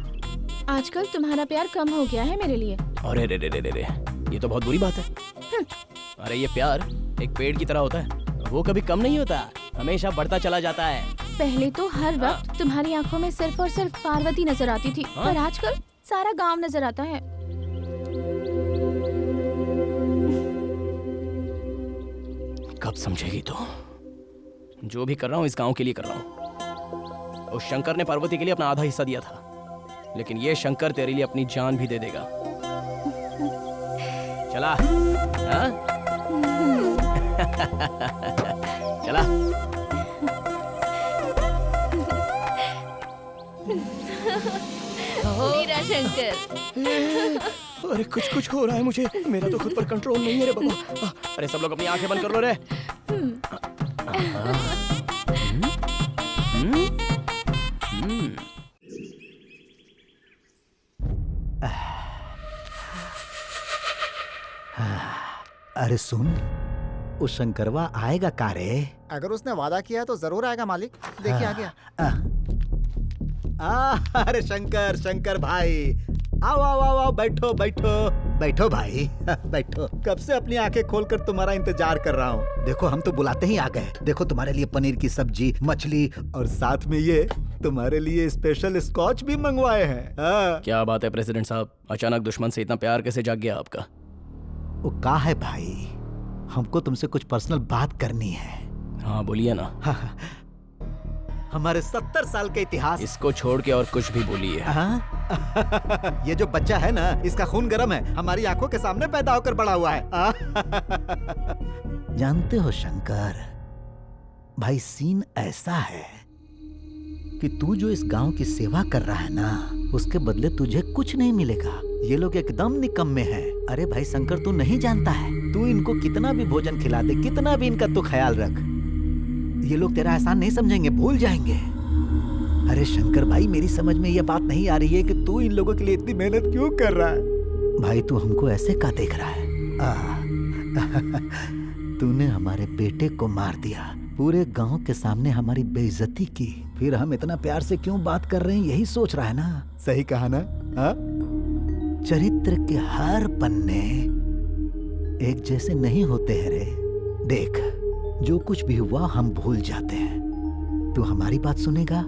आजकल तुम्हारा प्यार कम हो गया है मेरे लिए। अरे रे रे रे रे, ये तो बहुत बुरी बात है। अरे ये प्यार एक पेड़ की तरह होता है, वो कभी कम नहीं होता, हमेशा बढ़ता चला जाता है। पहले तो हर वक्त तुम्हारी आंखों में सिर्फ और सिर्फ पार्वती नजर आती थी, पर आजकल सारा गांव नजर आता है। कब समझेगी तू? जो भी कर रहा हूँ इस गांव के लिए कर रहा हूँ। उस शंकर ने पार्वती के लिए अपना आधा हिस्सा दिया था, लेकिन ये शंकर तेरे लिए अपनी जान भी दे देगा। चला हाँ? चला। मेरा शंकर। अरे कुछ कुछ हो रहा है मुझे, मेरा तो खुद पर कंट्रोल नहीं है रे बाबा। अरे सब लोग अपनी आंखें बंद कर लो रे। अरे सुन, उस शंकरवा आएगा का रे? अगर उसने वादा किया तो जरूर आएगा मालिक। देखिए आ गया। अरे शंकर, शंकर भाई, आओ आओ आओ आओ, बैठो बैठो बैठो भाई बैठो। कब से अपनी आंखें खोलकर तुम्हारा इंतजार कर रहा हूँ। देखो हम तो बुलाते ही आ गए। देखो तुम्हारे लिए पनीर की सब्जी, मछली और साथ में ये तुम्हारे लिए स्पेशल स्कॉच भी मंगवाए हैं। क्या बात है प्रेसिडेंट साहब, अचानक दुश्मन से इतना प्यार कैसे जाग गया आपका? वो का है भाई, हमको तुमसे कुछ पर्सनल बात करनी है। हाँ बोलिए ना। हमारे 70 साल के इतिहास। इसको छोड़ के और कुछ भी बोलिए। ये जो बच्चा है ना, इसका खून गर्म है, हमारी आंखों के सामने पैदा होकर बड़ा हुआ है। जानते हो शंकर भाई, सीन ऐसा है कि तू जो इस गांव की सेवा कर रहा है ना, उसके बदले तुझे कुछ नहीं मिलेगा। ये लोग एकदम निकम्मे हैं। अरे भाई शंकर, तू नहीं जानता है, तू इनको कितना भी भोजन खिला दे, कितना भी इनका तू ख्याल रख, ये लोग तेरा एहसान नहीं समझेंगे, भूल जाएंगे। अरे शंकर भाई, मेरी समझ में ये बात नहीं आ रही है कि तू इन लोगों के लिए इतनी मेहनत क्यों कर रहा है। भाई तू हमको ऐसे का देख रहा है? तूने हमारे बेटे को मार दिया, पूरे गांव के सामने हमारी बेइज्जती की, फिर हम इतना प्यार से क्यों बात कर रहे हैं, यही सोच रहा है ना? सही कहा ना? चरित्र के हर पन्ने एक जैसे नहीं होते हैं रे। देख, जो कुछ भी हुआ हम भूल जाते हैं। तू हमारी बात सुनेगा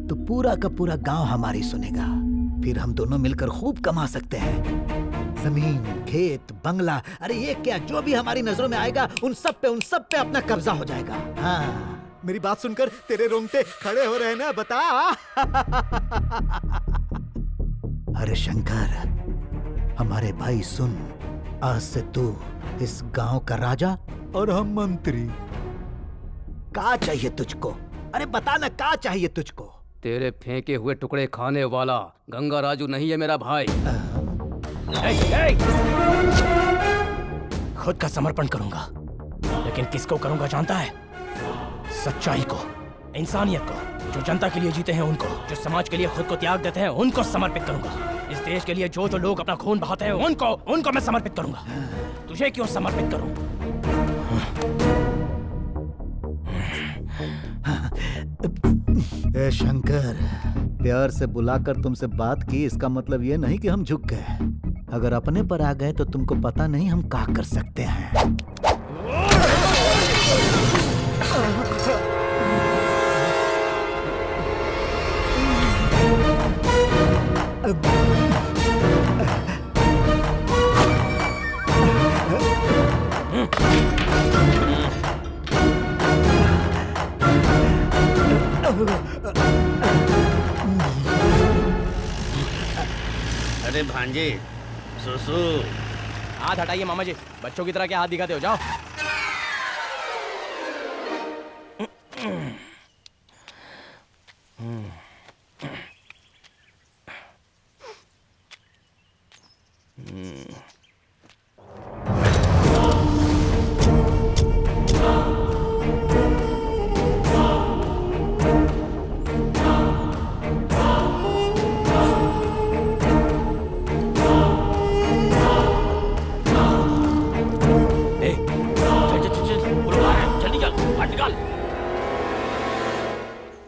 तो पूरा का पूरा गांव हमारी सुनेगा, फिर हम दोनों मिलकर खूब कमा सकते हैं। जमीन, खेत, बंगला, अरे ये क्या, जो भी हमारी नजरों में आएगा उन सब पे अपना कब्जा हो जाएगा। हाँ, मेरी बात सुनकर तेरे रोंगटे खड़े हो रहे हैं ना, बता। अरे शंकर, हमारे भाई सुन, आज से तू इस गांव का राजा और हम मंत्री। क्या चाहिए तुझको? अरे बता ना, क्या चाहिए तुझको? तेरे फेंके हुए टुकड़े खाने वाला गंगा राजू नहीं है मेरा भाई। खुद का समर्पण करूंगा, लेकिन किसको करूंगा जानता है? सच्चाई को, इंसानियत को, जो जनता के लिए जीते हैं उनको, जो समाज के लिए खुद को त्याग देते हैं उनको समर्पित करूंगा। इस देश के लिए जो जो लोग अपना खून बहाते हैं उनको मैं समर्पित करूंगा। तुझे क्यों समर्पित करूं? ए शंकर, प्यार से बुलाकर तुमसे बात की, इसका मतलब ये नहीं कि हम झुक गए। अगर अपने पर आ गए तो तुमको पता नहीं हम क्या कर सकते हैं। अरे भांजे, सुसु। हाथ हटाइए मामा जी, बच्चों की तरह क्या हाथ दिखाते हो, जाओ।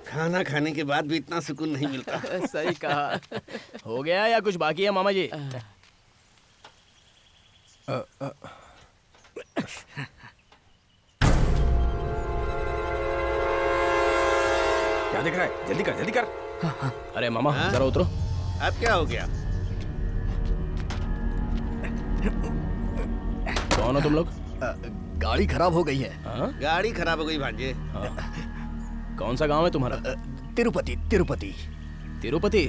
खाना खाने के बाद भी इतना सुकून नहीं मिलता। सही कहा। हो गया या कुछ बाकी है मामा जी? क्या देख रहा है? जल्दी कर, जल्दी कर। अरे मामा जरा उतरो। अब क्या हो गया? कौन हो तुम लोग? गाड़ी खराब हो गई है। गाड़ी खराब हो गई भांजे। कौन सा गांव है तुम्हारा? तिरुपति। तिरुपति तिरुपति?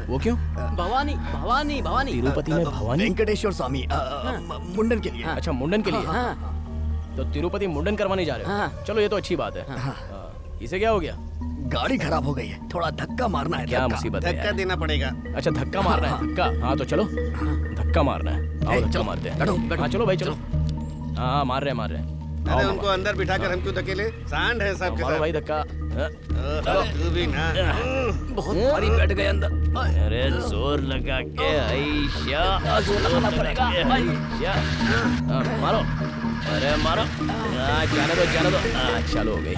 वो क्यों? भवानी भवानी भवानी। तिरुपति में भवानी? वेंकटेश्वर स्वामी मुंडन के लिए। अच्छा मुंडन के लिए। तो तिरुपति मुंडन करवाने जा रहे हो? चलो ये तो अच्छी बात है। इसे क्या हो गया? गाड़ी खराब हो गई है, थोड़ा धक्का मारना है। क्या मुसीबत है धक्का यार? देना पड़ेगा। अच्छा धक्का मारना है, धक्का। हाँ तो चलो, धक्का मारना है। आओ धक्का मारते हैं। हाँ चलो भाई चलो। हाँ मार रहे हैं। अरे उनको अंदर बिठाकर हम क्यों धकेले? सांड है सब के मारो सब। भाई धक्का। तू भी ना। बहुत भारी बैठ गए अंदर। अरे जोर लगा के आइशा, जोर लगाना पड़ेगा। मारो, अरे मारो। जाने दो। चलो हो गई।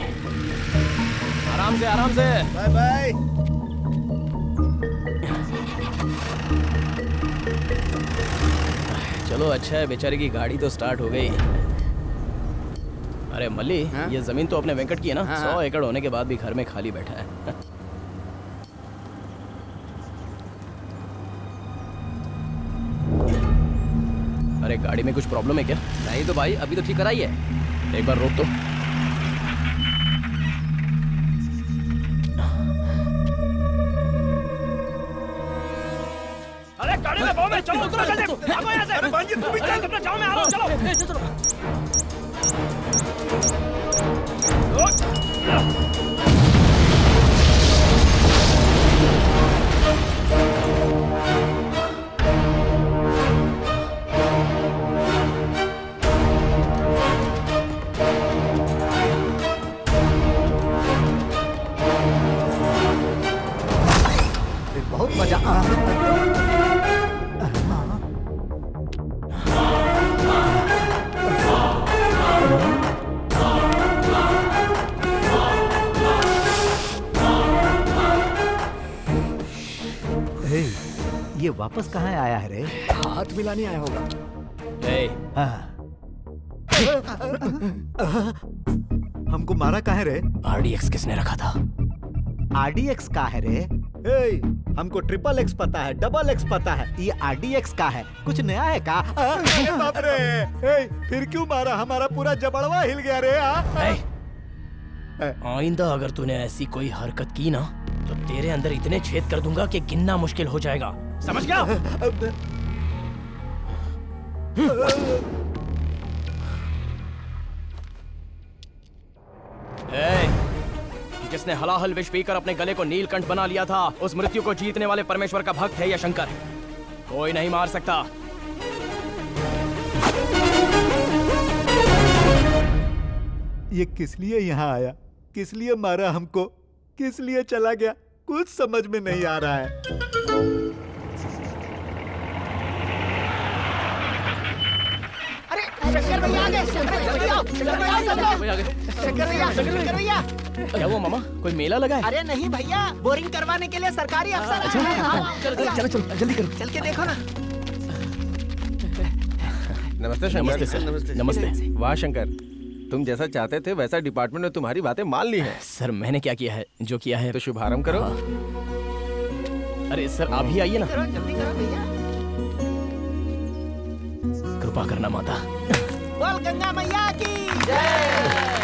आराम से। Bye bye. चलो अच्छा है, बेचारे की गाड़ी तो स्टार्ट हो गई। अरे मल्ली, ये जमीन तो अपने वेंकट की है ना? 100 एकड़ होने के बाद भी घर में खाली बैठा है। अरे गाड़ी में कुछ प्रॉब्लम है क्या? नहीं तो भाई, अभी तो ठीक कराई है। एक बार रोक तो। अरे गाड़ी में बम है, चलो उतरो जल्दी। भागो यहाँ से। अरे भांजी तुम भी चल, अपना जाओ, मैं आ रहा हूँ, चलो। बहुत मजा ये वापस कहाँ आया है रे? हाथ मिलाने आया होगा। हमको मारा कहाँ है रे? RDX किसने रखा था? RDX का है रे? हमको XXX पता है, XX पता है, ये RDX का है। कुछ नया है का? बाप रे! फिर क्यों मारा? हमारा पूरा जबड़वा हिल गया रे। आइंदा अगर तूने ऐसी कोई हरकत की ना, तो तेरे अंदर इतने छेद कर दूंगा कि गिनना मुश्किल हो जाएगा। समझ गया? जिसने हलाहल विष पीकर अपने गले को नीलकंठ बना लिया था, उस मृत्यु को जीतने वाले परमेश्वर का भक्त है यह शंकर। कोई नहीं मार सकता। ये किस लिए यहाँ आया? किस लिए मारा हमको? किस लिए चला गया? कुछ समझ में नहीं आ रहा है। शंकर भैया आ गए। शंकर भैया। क्या हुआ मामा? कोई मेला लगा है? अरे नहीं भैया, बोरिंग करवाने के लिए सरकारी अफसर आए हैं। चलो जल्दी करो। चल के देखो ना। नमस्ते शंकर। नमस्ते सर। नमस्ते। वाह शंकर, तुम जैसा चाहते थे वैसा डिपार्टमेंट ने तुम्हारी बातें मान ली हैं। सर मैंने क्या किया है? जो किया है तो शुभारंभ करो। अरे सर आप भी आइए ना। जल्दी करो भैया। कृपा करना माता। बोल गंगा मैया की जय।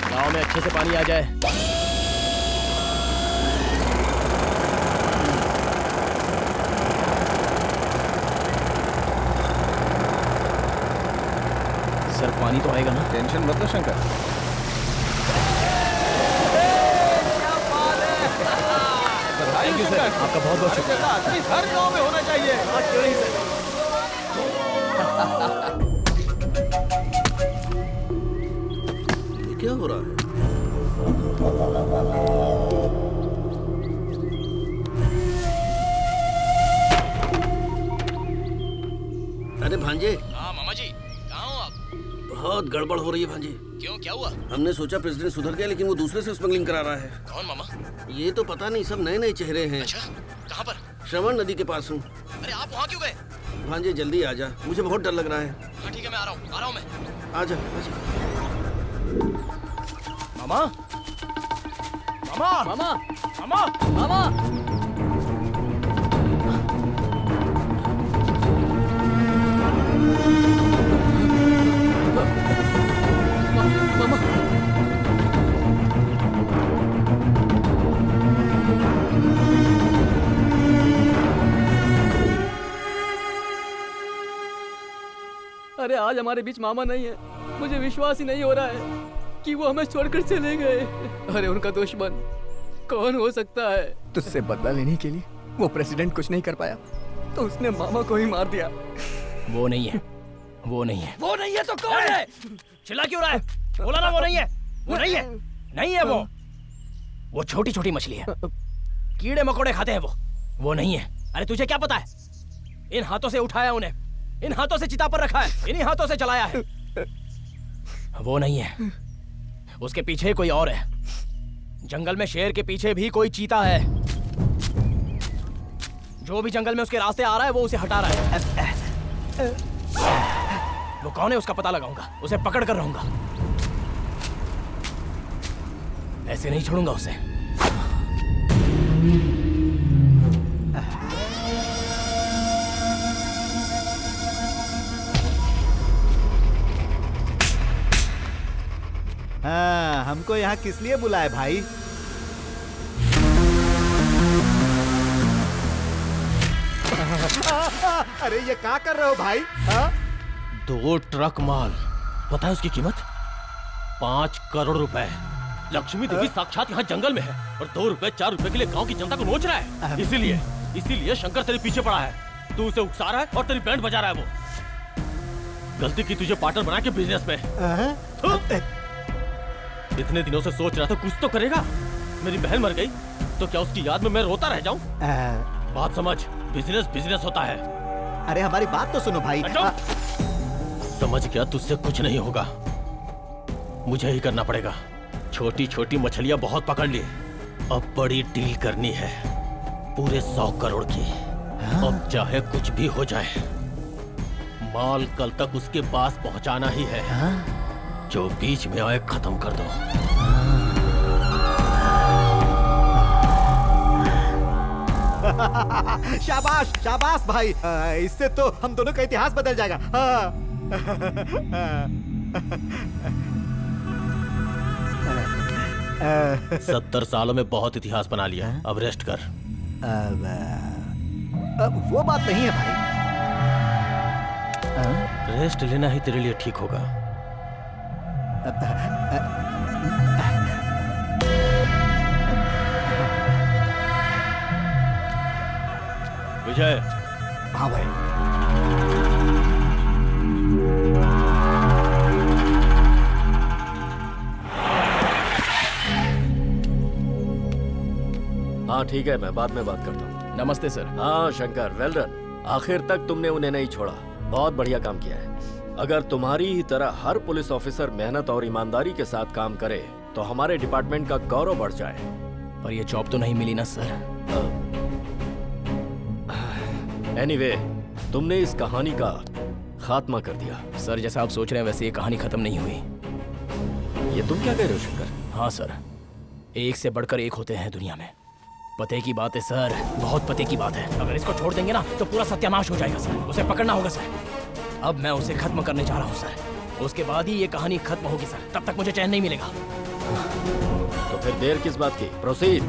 गांव में अच्छे से पानी आ जाए। सर पानी तो आएगा ना? टेंशन मत लो शंकर। थैंक यू सर, आपका बहुत बहुत शुक्रिया। हर गांव में होना चाहिए। क्यों नहीं सर। ये क्या हो रहा है? अरे भांजे। हाँ मामा जी, कहाँ हो आप? बहुत गड़बड़ हो रही है भांजे। क्यों, क्या हुआ? हमने सोचा प्रेसिडेंट सुधर गया, लेकिन वो दूसरे से स्मगलिंग करा रहा है। कौन मामा? ये तो पता नहीं, सब नए नए चेहरे हैं। अच्छा, कहाँ पर? श्रवण नदी के पास हूँ। अरे आप वहाँ क्यों गए? भांजे जल्दी आ जा, मुझे बहुत डर लग रहा है। हाँ ठीक है, मैं आ रहा हूँ मैं। आजा मामा, मामा, मामा, मामा, मामा। अरे आज हमारे बीच मामा नहीं है, मुझे विश्वास ही नहीं हो रहा है। कि वो हमें छोड़कर चले गए। अरे उनका दुश्मन कौन हो सकता है? तुझसे बदला लेने के लिए वो प्रेसिडेंट कुछ नहीं कर पाया तो उसने मामा को ही मार दिया। वो नहीं है, वो नहीं है। वो नहीं है तो कौन है? चिल्ला क्यों रहा है? बोला ना वो नहीं है, वो नहीं है, नहीं है वो छोटी छोटी मछली है, कीड़े मकोड़े खाते हैं वो नहीं है। अरे तुझे क्या पता है? इन हाथों से उठाया उन्हें, इन हाथों से चिता पर रखा है, इन्हीं हाथों से चलाया है। वो नहीं है, उसके पीछे कोई और है। जंगल में शेर के पीछे भी कोई चीता है। जो भी जंगल में उसके रास्ते आ रहा है वो उसे हटा रहा है। वो कौन है उसका पता लगाऊंगा, उसे पकड़ कर रहूंगा। ऐसे नहीं छोड़ूंगा उसे। हाँ, हमको यहाँ किस लिए बुलाए भाई? अरे ये क्या कर रहे हो भाई? 2 ट्रक माल, पता है उसकी कीमत? 5 करोड़ रुपए। लक्ष्मी देवी साक्षात यहाँ जंगल में है और 2 रुपए 4 रुपए के लिए गांव की जनता को नोच रहा है। इसीलिए शंकर तेरे पीछे पड़ा है। तू उसे उकसा रहा है और तेरी बैंड बजा रहा है। वो गलती की तुझे पार्टनर बना के बिजनेस में। इतने दिनों से सोच रहा था कुछ तो करेगा। मेरी बहन मर गई तो क्या उसकी याद में मैं रोता रह जाऊं? बात समझ, बिजनेस होता है। अरे हमारी बात तो सुनो भाई। समझ गया, तुझसे कुछ नहीं होगा, मुझे ही करना पड़ेगा। छोटी छोटी मछलियां बहुत पकड़ ली, अब बड़ी डील करनी है, पूरे 100 करोड़ की। अब चाहे कुछ भी हो जाए, माल कल तक उसके पास पहुंचाना ही है। जो बीच में आए खत्म कर दो। शाबाश शाबाश भाई, इससे तो हम दोनों का इतिहास बदल जाएगा। 70 सालों में बहुत इतिहास बना लिया, अब रेस्ट कर। अब वो बात नहीं है भाई। रेस्ट लेना ही तेरे लिए ठीक होगा। विजय। हाँ भाई। हाँ ठीक है, मैं बाद में बात करता हूँ। नमस्ते सर। हाँ शंकर, वेल डन। आखिर तक तुमने उन्हें नहीं छोड़ा, बहुत बढ़िया काम किया है। अगर तुम्हारी ही तरह हर पुलिस ऑफिसर मेहनत और ईमानदारी के साथ काम करे तो हमारे डिपार्टमेंट का गौरव बढ़ जाए। पर ये जॉब तो नहीं मिली ना सर। एनीवे, तुमने इस कहानी का खात्मा कर दिया। सर जैसा आप सोच रहे हैं वैसे ये कहानी खत्म नहीं हुई। ये तुम क्या कह रहे हो शंकर? हाँ सर, एक से बढ़कर एक होते हैं दुनिया में। पते की बात है सर, बहुत पते की बात है। अगर इसको छोड़ देंगे ना तो पूरा सत्यानाश हो जाएगा सर। उसे पकड़ना होगा सर। अब मैं उसे खत्म करने जा रहा हूँ सर। उसके बाद ही ये कहानी खत्म होगी सर, तब तक मुझे चैन नहीं मिलेगा। तो फिर देर किस बात की? प्रोसीड।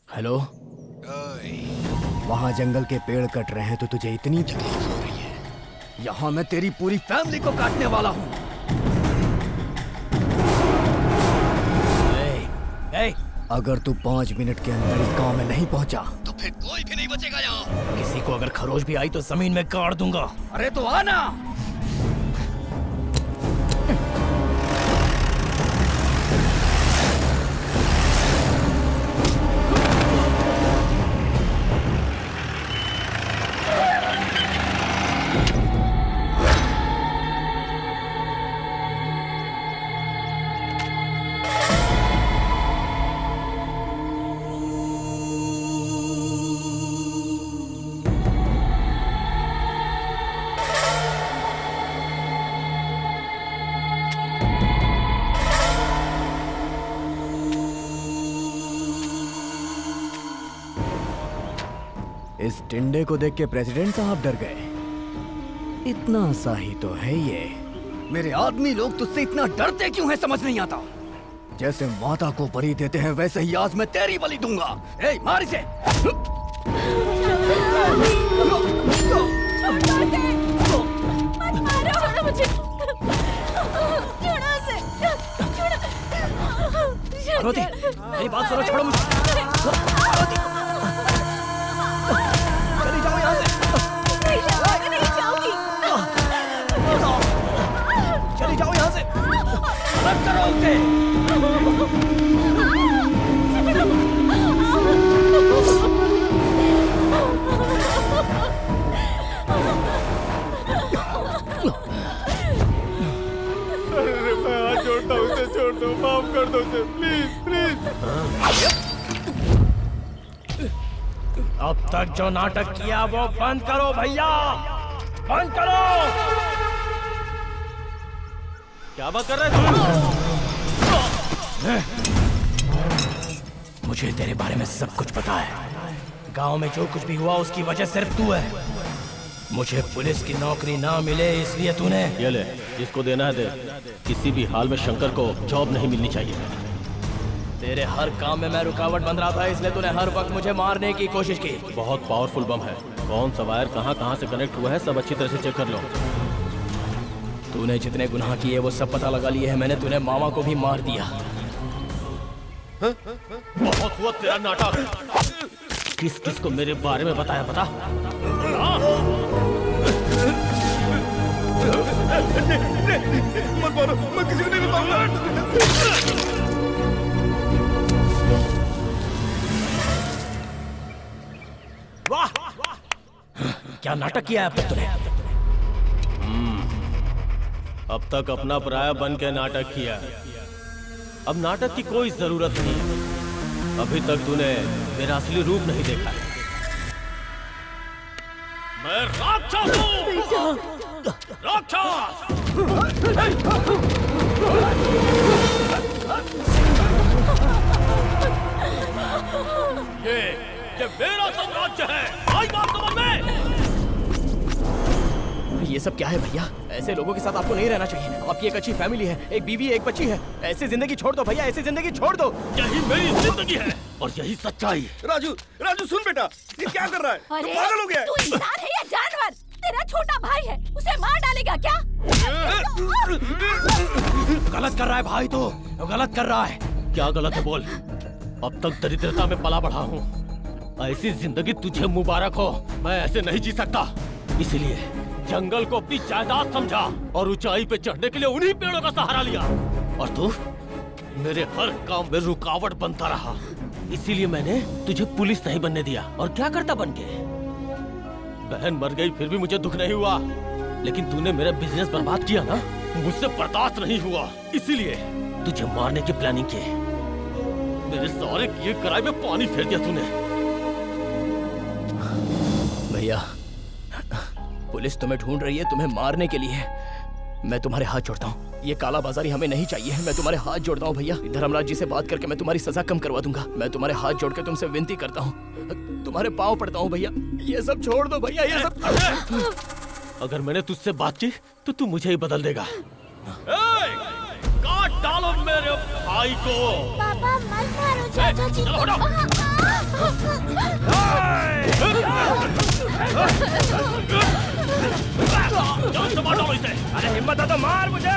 हेलो। वहाँ जंगल के पेड़ कट रहे हैं तो तुझे इतनी तकलीफ हो रही है। यहाँ मैं तेरी पूरी फैमिली को काटने वाला हूँ। अगर तू 5 मिनट के अंदर इस गांव में नहीं पहुंचा तो फिर कोई भी नहीं बचेगा यहाँ। किसी को अगर खरोच भी आई तो जमीन में गाड़ दूंगा। अरे तो आना। इस टिंडे को देख के प्रेसिडेंट साहब डर गए। इतना सा ही तो है ये। मेरे आदमी लोग तुझसे इतना डरते क्यों है समझ नहीं आता। जैसे माता को बलि देते हैं वैसे ही आज मैं तेरी बलि दूंगा। ए, मार इसे। मत मारो। छोड़ो मुझे। छोड़ो उसे। छोड़ो। रोती, मेरी बात सुनो, छोड़ो मुझे। चली जाओ यहाँ से। नहीं जाऊंगी। चली जाओ यहाँ से। मत करो उसे। अरे मैं हाथ जोड़ता हूँ, उसे छोड़ दो, माफ कर दो उसे, प्लीज प्लीज। अब तक जो नाटक किया वो बंद करो भैया, बंद करो। क्या बात कर रहे तुम? मुझे तेरे बारे में सब कुछ पता है। गांव में जो कुछ भी हुआ उसकी वजह सिर्फ तू है। मुझे पुलिस की नौकरी ना मिले इसलिए तूने। ये ले, जिसको देना है दे। किसी भी हाल में शंकर को जॉब नहीं मिलनी चाहिए। तेरे हर काम में मैं रुकावट बन रहा था, इसलिए तूने हर वक्त मुझे मारने की कोशिश की। बहुत पावरफुल बम है। कौन सा वायर कहाँ से कनेक्ट हुआ है सब अच्छी तरह से चेक कर लो। तूने जितने गुनाह किए वो सब पता लगा लिए हैं मैंने। तूने मामा को भी मार दिया। बहुत हुआ तेरा नाटक। किस किस को मेरे बारे में बताया पता? मत मारो, मैं किसी को नहीं बताऊंगा। वाह, क्या नाटक किया है अब तक तूने? अब तक अपना पराया बन के नाटक किया। अब नाटक की कोई जरूरत नहीं। अभी तक तूने मेरा असली रूप नहीं देखा है। मैं राक्षस हूँ। राक्षस। ये मेरा साम्राज्य है। आई बात समझ में? ये सब क्या है भैया? ऐसे लोगों के साथ आपको नहीं रहना चाहिए। आपकी एक अच्छी फैमिली है, एक बीवी, एक बच्ची है। ऐसी जिंदगी छोड़ दो भैया, ऐसी जिंदगी छोड़ दो। यही मेरी जिंदगी है और यही सच्चाई। राजू, राजू सुन बेटा, ये क्या कर रहा है? अरे, तू पागल हो गया है? तू इंसान है या जानवर? तेरा छोटा भाई है, उसे मार डालेगा क्या? गलत कर रहा है भाई, तो गलत कर रहा है। क्या गलत है बोल? अब तक दरिद्रता में पला बढ़ा हूँ। ऐसी जिंदगी तुझे मुबारक हो। मैं ऐसे नहीं जी सकता। इसलिए जंगल को अपनी जायदाद समझा और ऊंचाई पे चढ़ने के लिए उन्हीं पेड़ों का सहारा लिया। और तू मेरे हर काम में रुकावट बनता रहा। इसीलिए मैंने तुझे पुलिस नहीं बनने दिया। और क्या करता बन के? बहन मर गई फिर भी मुझे दुख नहीं हुआ। लेकिन तूने मेरा बिजनेस बर्बाद किया ना, मुझसे बर्दाश्त नहीं हुआ। इसीलिए तुझे मारने की प्लानिंग की। मेरे सारे किए कराए में पानी फेर दिया तूने। भैया, पुलिस तुम्हें ढूंढ रही है, तुम्हें मारने के लिए। मैं तुम्हारे हाथ जोड़ता हूँ। ये काला बाजारी हमें नहीं चाहिए। मैं तुम्हारे हाथ जोड़ता हूँ भैया। धर्मराज जी से बात करके मैं तुम्हारी सजा कम करवा दूंगा। मैं तुम्हारे हाथ जोड़ के तुमसे विनती करता हूँ, तुम्हारे पाँव पड़ता हूँ भैया। ये सब छोड़ दो भैया, ये सब। अगर मैंने तुझसे बात की तो तू मुझे ही बदल देगा। काट डालो मेरे भाई को। पापा मत मारो चाचा जी। चलो जान से मार डालो इसे। अरे हिम्मत है तो मार मुझे।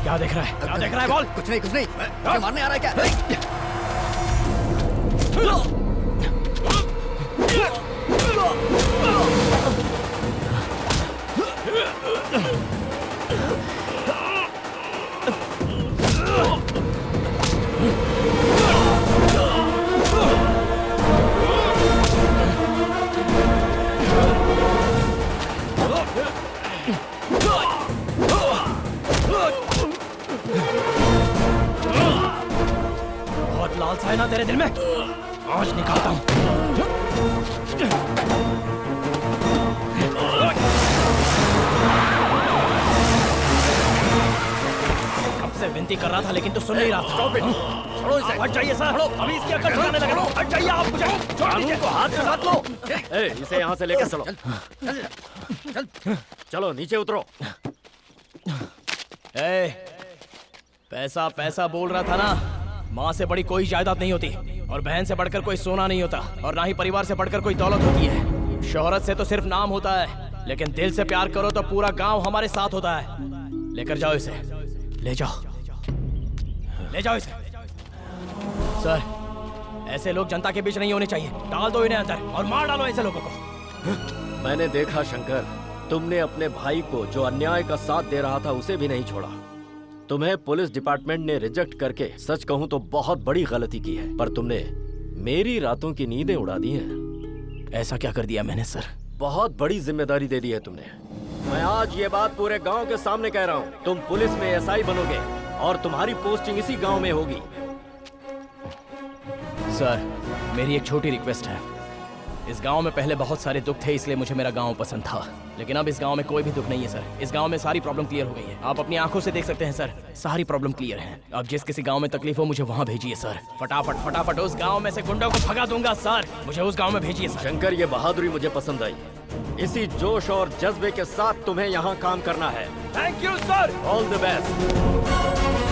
क्या देख रहा है? क्या देख रहा है? बोल। कुछ नहीं मुझे मारने आ रहा है क्या? बहुत लालसा है ना तेरे दिल में? आज निकालता हूं। कब से विनती कर रहा था लेकिन तू सुन नहीं रहा था। छोड़ो इसे। हट जाइए सर। अभी इसकी अकल ठिकाने लगा। हट जाइए आप। मुझे कानून को हाथ से मत लो। इसे यहाँ से लेकर चलो। चलो नीचे उतरो। पैसा पैसा बोल रहा था ना। माँ से बड़ी कोई जायदाद नहीं होती और बहन से बढ़कर कोई सोना नहीं होता और ना ही परिवार से बढ़कर कोई दौलत होती है। शोहरत से तो सिर्फ नाम होता है, लेकिन दिल से प्यार करो तो पूरा गांव हमारे साथ होता है। लेकर जाओ इसे। ले जाओ इसे। सर, ऐसे लोग जनता के बीच नहीं होने चाहिए। डाल दो इन्हें अंदर और मार डालो ऐसे लोगों को। मैंने देखा शंकर, तुमने अपने भाई को जो अन्याय का साथ दे रहा था उसे भी नहीं छोड़ा। तुम्हें पुलिस डिपार्टमेंट ने रिजेक्ट करके सच कहूं तो बहुत बड़ी गलती की है, पर तुमने मेरी रातों की नींदें उड़ा दी हैं। ऐसा क्या कर दिया मैंने सर? बहुत बड़ी जिम्मेदारी दे दी है तुमने। मैं आज ये बात पूरे गांव के सामने कह रहा हूं। तुम पुलिस में एसआई बनोगे और तुम्हारी पोस्टिंग इसी गांव में होगी। सर, मेरी एक छोटी रिक्वेस्ट है। इस गांव में पहले बहुत सारे दुख थे, इसलिए मुझे मेरा गांव पसंद था, लेकिन अब इस गांव में कोई भी दुख नहीं है सर। इस गांव में सारी प्रॉब्लम क्लियर हो गई है। आप अपनी आंखों से देख सकते हैं सर, सारी प्रॉब्लम क्लियर है। अब जिस किसी गांव में तकलीफ हो मुझे वहां भेजिए सर। फटाफट उस गांव में से गुंडों को भगा दूंगा सर। मुझे उस गांव में भेजिए सर। शंकर, ये बहादुरी मुझे पसंद आई। इसी जोश और जज्बे के साथ तुम्हें यहाँ काम करना है। Thank you sir. All the best.